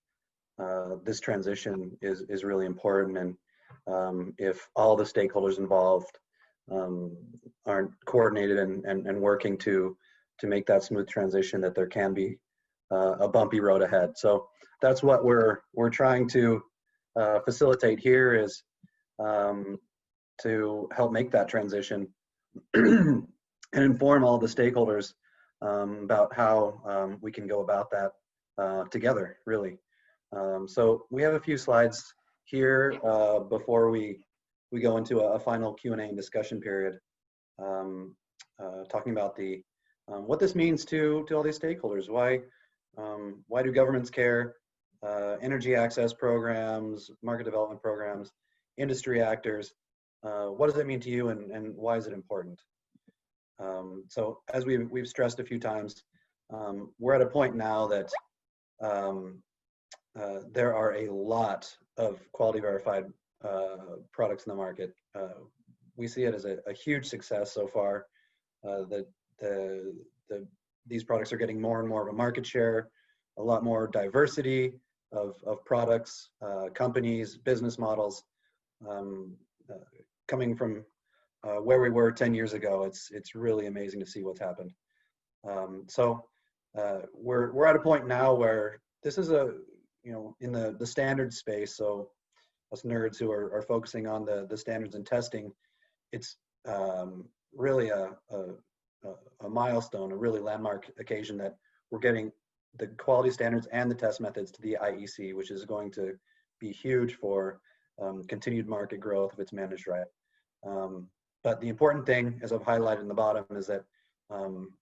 this transition is really important. And if all the stakeholders involved aren't coordinated and working to make that smooth transition, that there can be a bumpy road ahead. So that's what we're trying to facilitate here, is to help make that transition and inform all the stakeholders about how we can go about that together, really. So we have a few slides here before we go into a final Q&A and discussion period, talking about the what this means to all these stakeholders. Why do governments care? Energy access programs, market development programs, industry actors. What does it mean to you, and why is it important? So as we've stressed a few times, we're at a point now that there are a lot of quality verified products in the market. We see it as a huge success so far. These products are getting more and more of a market share, a lot more diversity of products, companies, business models, coming from where we were 10 years ago. It's really amazing to see what's happened. So we're at a point now where this is in the standards space. So us nerds who are focusing on the standards and testing, it's really a milestone, a really landmark occasion that we're getting the quality standards and the test methods to the IEC, which is going to be huge for continued market growth if it's managed right. But the important thing, as I've highlighted in the bottom, is that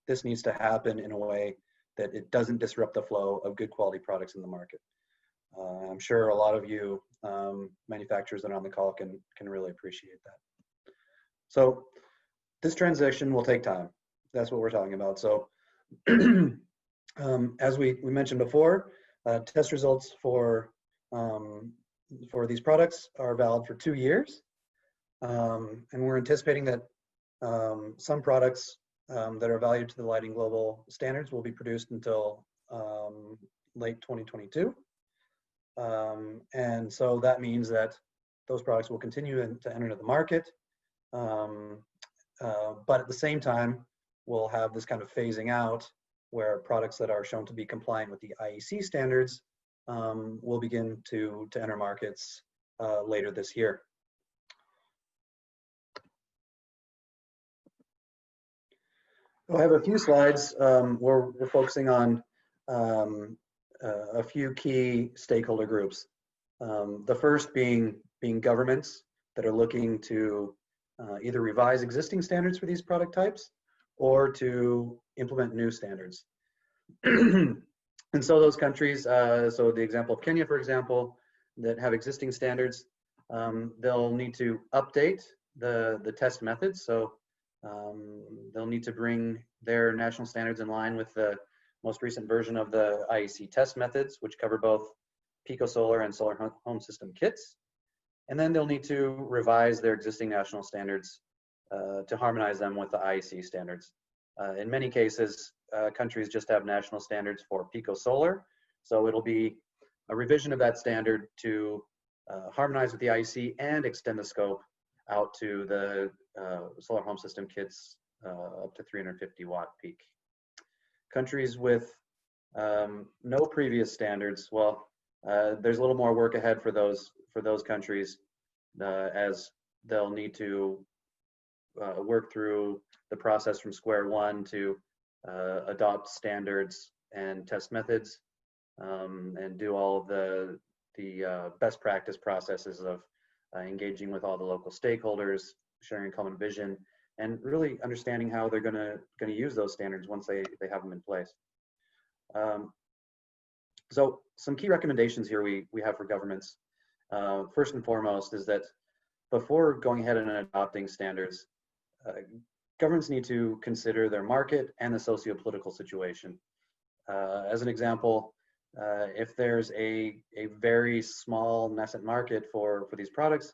this needs to happen in a way that it doesn't disrupt the flow of good quality products in the market. I'm sure a lot of you manufacturers that are on the call can really appreciate that. So this transition will take time. That's what we're talking about. So as we mentioned before, test results for these products are valid for 2 years. And we're anticipating that some products that are valued to the Lighting Global standards will be produced until late 2022. And so that means that those products will continue to enter the market. But at the same time, we'll have this kind of phasing out where products that are shown to be compliant with the IEC standards will begin to enter markets later this year. I have a few slides where we're focusing on a few key stakeholder groups. The first being governments that are looking to either revise existing standards for these product types or to implement new standards. And so those countries, so the example of Kenya, for example, that have existing standards, they'll need to update the test methods. So they'll need to bring their national standards in line with the most recent version of the IEC test methods, which cover both PicoSolar and solar home system kits. And then they'll need to revise their existing national standards to harmonize them with the IEC standards. In many cases, countries just have national standards for PicoSolar. So it'll be a revision of that standard to harmonize with the IEC and extend the scope out to the solar home system kits up to 350 watt peak. Countries with no previous standards, well, there's a little more work ahead for those countries as they'll need to work through the process from square one to adopt standards and test methods and do all of the best practice processes of engaging with all the local stakeholders, sharing a common vision, and really understanding how they're going to use those standards once they have them in place. So some key recommendations here we have for governments. First and foremost is that before going ahead and adopting standards, governments need to consider their market and the socio-political situation. As an example, if there's a very small nascent market for these products,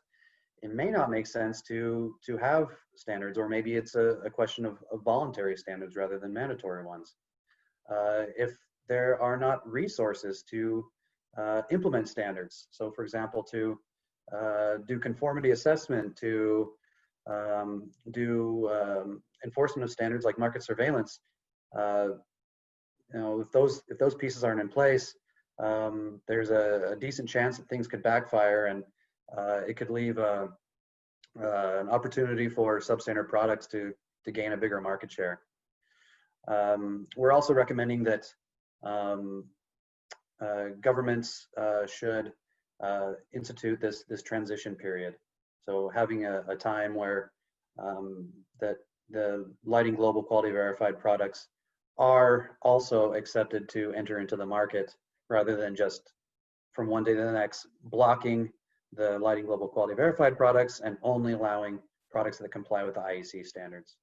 it may not make sense to have standards, or maybe it's a question of voluntary standards rather than mandatory ones. If there are not resources to implement standards, so for example, to do conformity assessment, to do enforcement of standards like market surveillance, if those pieces aren't in place, there's a decent chance that things could backfire, and it could leave an opportunity for substandard products to gain a bigger market share. We're also recommending that governments should institute this transition period. So having a time where that the lighting global quality verified products are also accepted to enter into the market, rather than just from one day to the next blocking the lighting global quality verified products and only allowing products that comply with the IEC standards.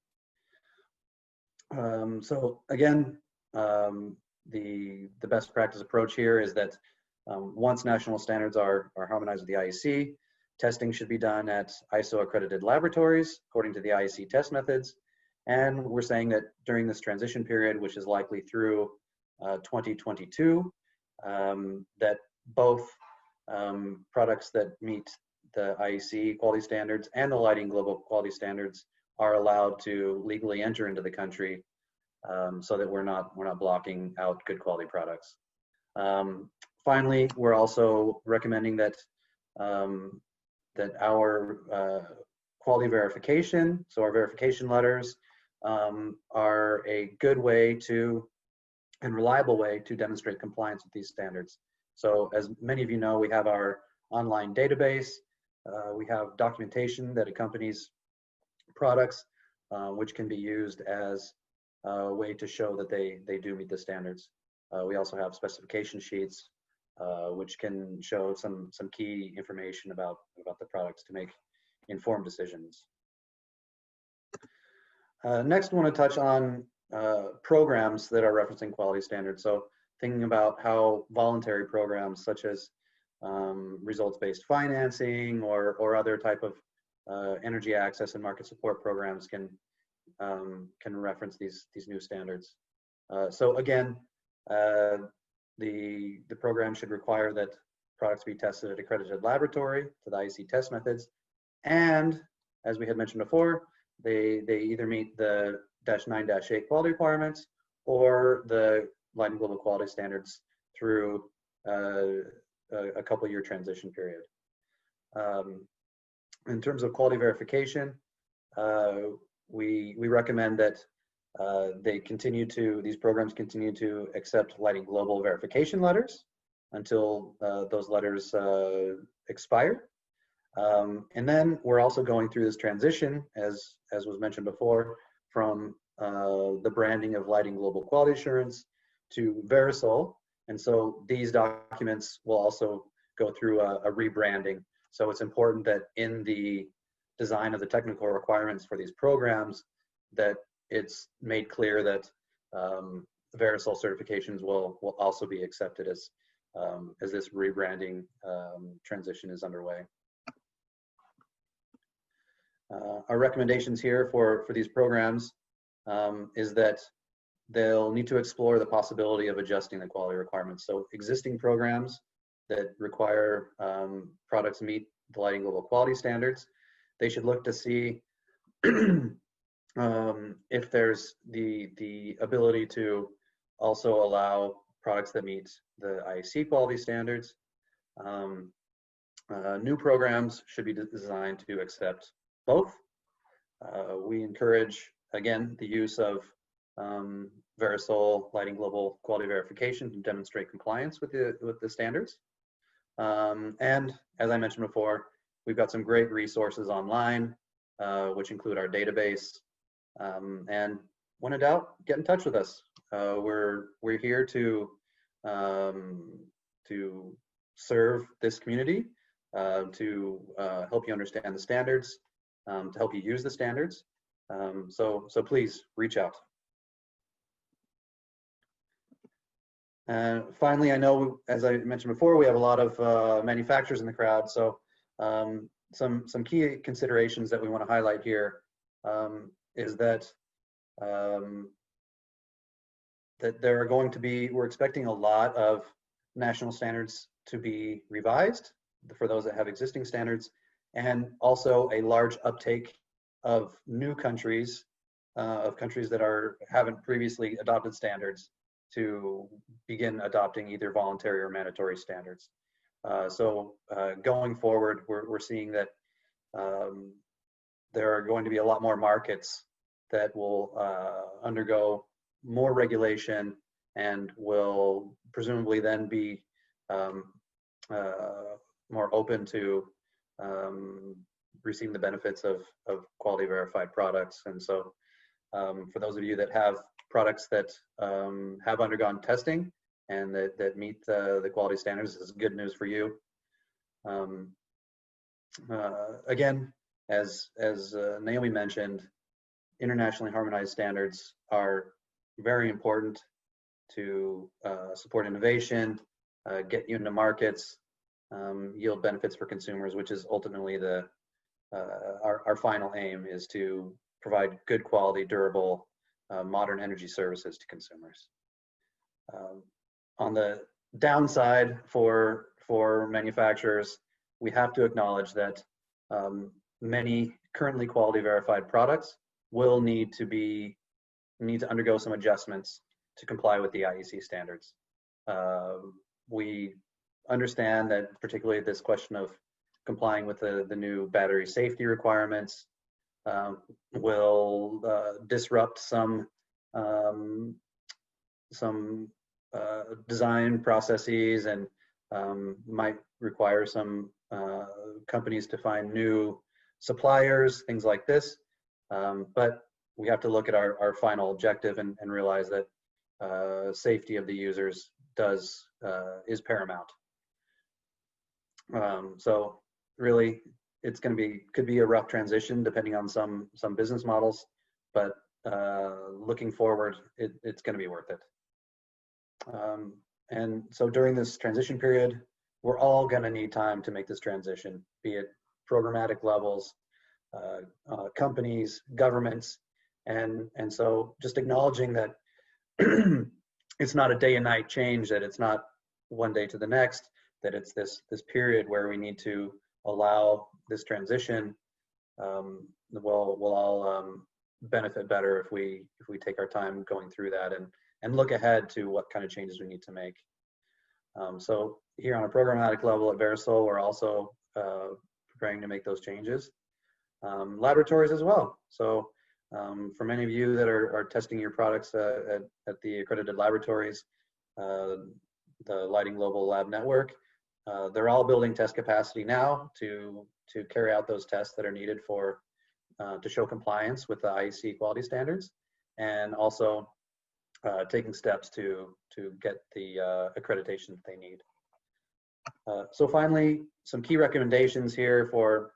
So again, the best practice approach here is that once national standards are harmonized with the IEC, testing should be done at ISO accredited laboratories according to the IEC test methods. And we're saying that during this transition period, which is likely through 2022, that both products that meet the IEC quality standards and the lighting global quality standards are allowed to legally enter into the country, so that we're not blocking out good quality products. Finally, we're also recommending that that our quality verification, so our verification letters, are a good way to and reliable way to demonstrate compliance with these standards. So as many of you know, we have our online database. We have documentation that accompanies products, which can be used as a way to show that they do meet the standards. We also have specification sheets, which can show some key information about the products to make informed decisions. Next, I want to touch on programs that are referencing quality standards. So thinking about how voluntary programs such as results-based financing or other type of energy access and market support programs can reference these new standards. So again, the program should require that products be tested at accredited laboratory to the IEC test methods, and as we had mentioned before, they either meet the -9-8 quality requirements or the lighting global quality standards through a couple-year transition period. In terms of quality verification, we recommend that these programs continue to accept lighting global verification letters until those letters expire. And then we're also going through this transition, as was mentioned before, from the branding of lighting global quality assurance to VeraSol. And so these documents will also go through a rebranding. So it's important that in the design of the technical requirements for these programs, that it's made clear that VeraSol certifications will also be accepted as this rebranding transition is underway. Our recommendations here for these programs is that they'll need to explore the possibility of adjusting the quality requirements. So existing programs that require products meet the lighting global quality standards, they should look to see if there's the ability to also allow products that meet the IEC quality standards. New programs should be designed to accept both. We encourage, again, the use of VeraSol lighting global quality verification to demonstrate compliance with the standards. And as I mentioned before, we've got some great resources online, which include our database. And when in doubt, get in touch with us. We're here to serve this community, to help you understand the standards, to help you use the standards. So please reach out. And finally, I know, as I mentioned before, we have a lot of manufacturers in the crowd. So some key considerations that we want to highlight here is that that there are going to be, we're expecting a lot of national standards to be revised for those that have existing standards, and also a large uptake of new countries, that haven't previously adopted standards, to begin adopting either voluntary or mandatory standards. So going forward, we're seeing that there are going to be a lot more markets that will undergo more regulation and will presumably then be more open to receiving the benefits of quality verified products. And so for those of you that have products that have undergone testing and that meet the quality standards, this is good news for you. Again, as Naomi mentioned, internationally harmonized standards are very important to support innovation, get you into markets, yield benefits for consumers, which is ultimately our final aim, is to provide good quality, durable, modern energy services to consumers. On the downside for manufacturers, we have to acknowledge that many currently quality verified products will need to undergo some adjustments to comply with the IEC standards. We understand that particularly this question of complying with the new battery safety requirements will disrupt some design processes and might require some companies to find new suppliers, things like this. But we have to look at our final objective and realize that safety of the users is paramount. So really, it's going to could be a rough transition depending on some business models, but looking forward, it's going to be worth it. And so during this transition period, we're all going to need time to make this transition, be it programmatic levels, companies, governments, and so just acknowledging that it's not a day and night change, that it's not one day to the next, that it's this period where we need to allow this transition. We'll all benefit better if we take our time going through that and look ahead to what kind of changes we need to make. So here on a programmatic level at VeraSol, we're also preparing to make those changes. Laboratories as well. So for many of you that are testing your products at the accredited laboratories, the Lighting Global Lab Network, they're all building test capacity now to carry out those tests that are needed to show compliance with the IEC quality standards, and also taking steps to get the accreditation that they need. So finally, some key recommendations here for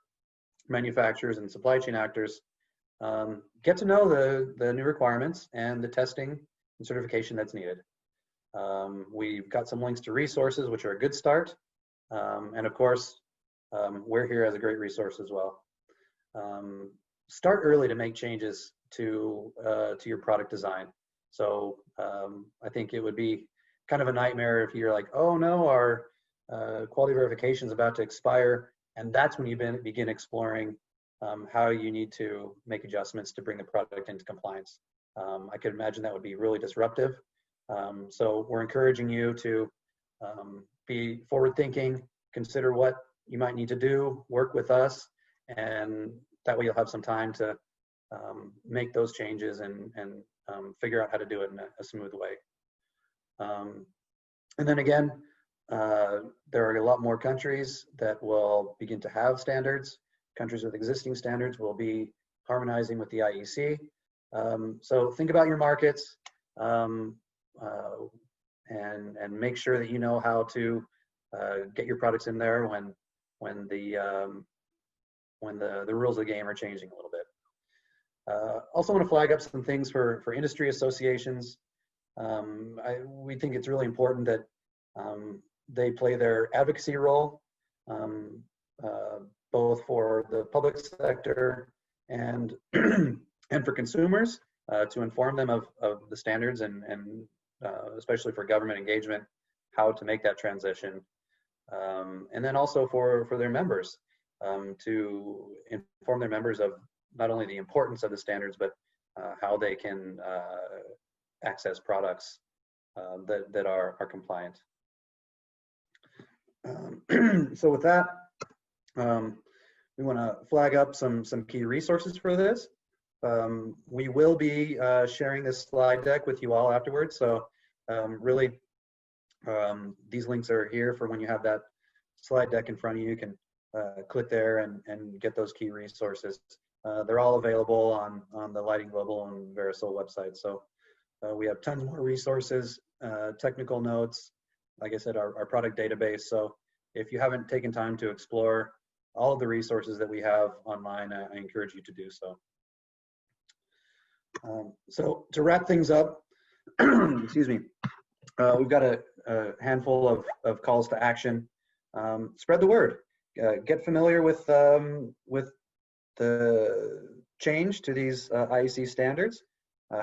manufacturers and supply chain actors. Get to know the new requirements and the testing and certification that's needed. We've got some links to resources, which are a good start. And of course, we're here as a great resource as well. Start early to make changes to your product design. So I think it would be kind of a nightmare if you're like, oh no, our quality verification is about to expire, and that's when you begin exploring how you need to make adjustments to bring the product into compliance. I could imagine that would be really disruptive. So we're encouraging you to be forward-thinking, consider what you might need to do, work with us, and that way you'll have some time to make those changes and figure out how to do it in a smooth way. And then again, there are a lot more countries that will begin to have standards. Countries with existing standards will be harmonizing with the IEC. So think about your markets and make sure that you know how to get your products in there when the rules of the game are changing a little bit. Also want to flag up some things for industry associations. We think it's really important that they play their advocacy role, both for the public sector and and for consumers, to inform them of the standards and especially for government engagement, how to make that transition. And then also for their members, to inform their members of not only the importance of the standards, but how they can access products that are compliant. So with that, we want to flag up some key resources for this. We will be sharing this slide deck with you all afterwards. So really These links are here for when you have that slide deck in front of you. You can click there and get those key resources. They're all available on the Lighting Global and VeraSol website. So we have tons more resources, technical notes, like I said, our product database. So if you haven't taken time to explore all of the resources that we have online, I encourage you to do so. So to wrap things up, excuse me, we've got a handful of calls to action. Spread the word. Get familiar with the change to these IEC standards,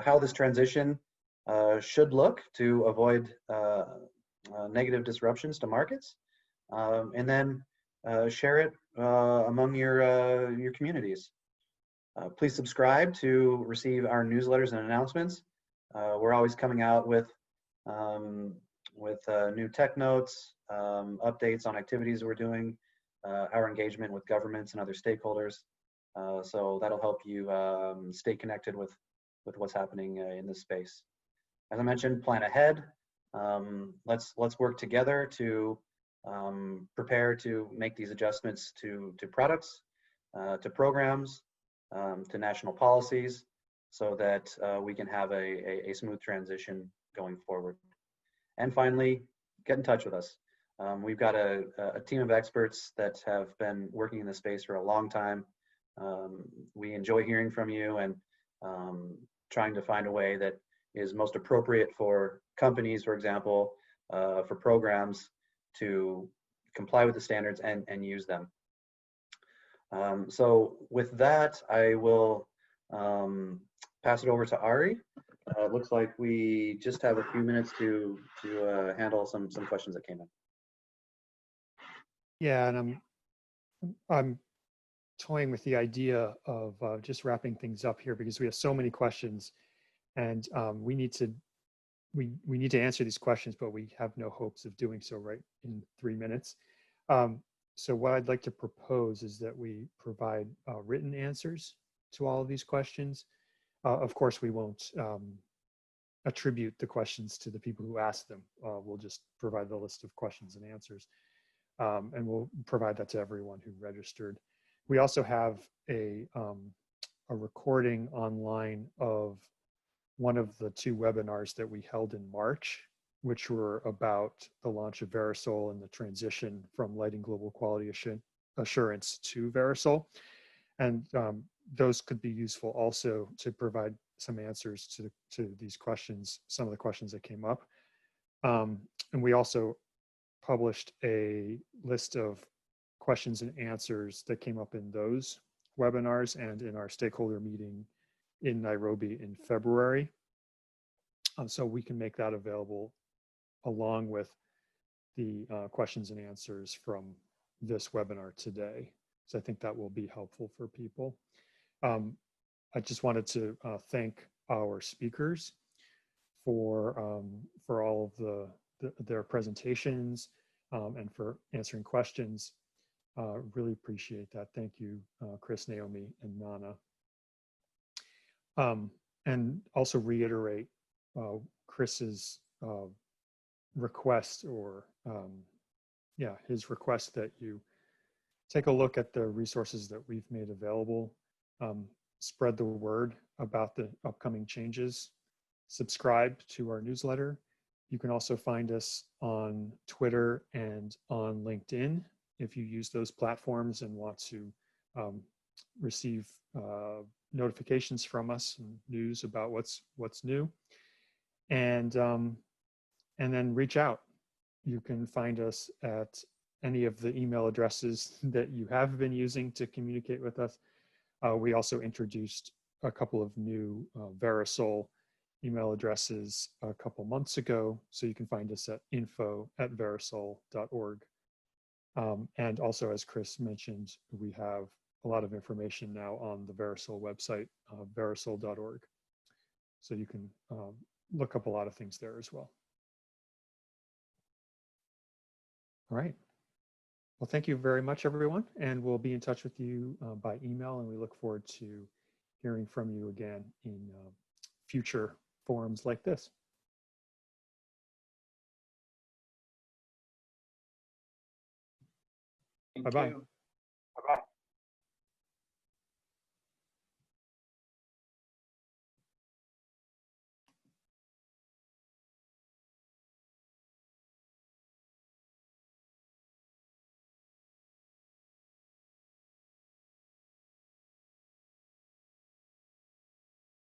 how this transition should look to avoid negative disruptions to markets, and then share it among your communities. Please subscribe to receive our newsletters and announcements. We're always coming out with new tech notes, updates on activities we're doing, our engagement with governments and other stakeholders. So that'll help you stay connected with what's happening in this space. As I mentioned, plan ahead. Let's work together to prepare to make these adjustments to products, to programs, to national policies, so that we can have a smooth transition going forward. And finally, get in touch with us. We've got a team of experts that have been working in this space for a long time. We enjoy hearing from you and trying to find a way that is most appropriate for companies, for example, for programs to comply with the standards and use them. So with that, I will pass it over to Ari. It looks like we just have a few minutes to handle some questions that came in. Yeah, and I'm toying with the idea of just wrapping things up here because we have so many questions, and we need to answer these questions, but we have no hopes of doing so right in 3 minutes. So what I'd like to propose is that we provide written answers to all of these questions. Of course, we won't attribute the questions to the people who asked them. We'll just provide the list of questions and answers, and we'll provide that to everyone who registered. We also have a recording online of one of the 2 webinars that we held in March, which were about the launch of VeraSol and the transition from Lighting Global Quality Assurance to VeraSol. And those could be useful also to provide some answers to these questions, some of the questions that came up. And we also published a list of questions and answers that came up in those webinars and in our stakeholder meeting in Nairobi in February. So we can make that available along with the questions and answers from this webinar today. So I think that will be helpful for people. I just wanted to thank our speakers for all of their presentations and for answering questions. Really appreciate that. Thank you, Chris, Naomi, and Nana. And also reiterate Chris's request, or his request that you take a look at the resources that we've made available. Spread the word about the upcoming changes. Subscribe to our newsletter. You can also find us on Twitter and on LinkedIn if you use those platforms and want to receive notifications from us and news about what's new. And then reach out. You can find us at any of the email addresses that you have been using to communicate with us. We also introduced a couple of new VeraSol email addresses a couple months ago, so you can find us at info@verasol.org. And also, as Chris mentioned, we have a lot of information now on the VeraSol website, verasol.org. So you can look up a lot of things there as well. All right. Well, thank you very much, everyone. And we'll be in touch with you by email, and we look forward to hearing from you again in future forums like this. Bye-bye. you.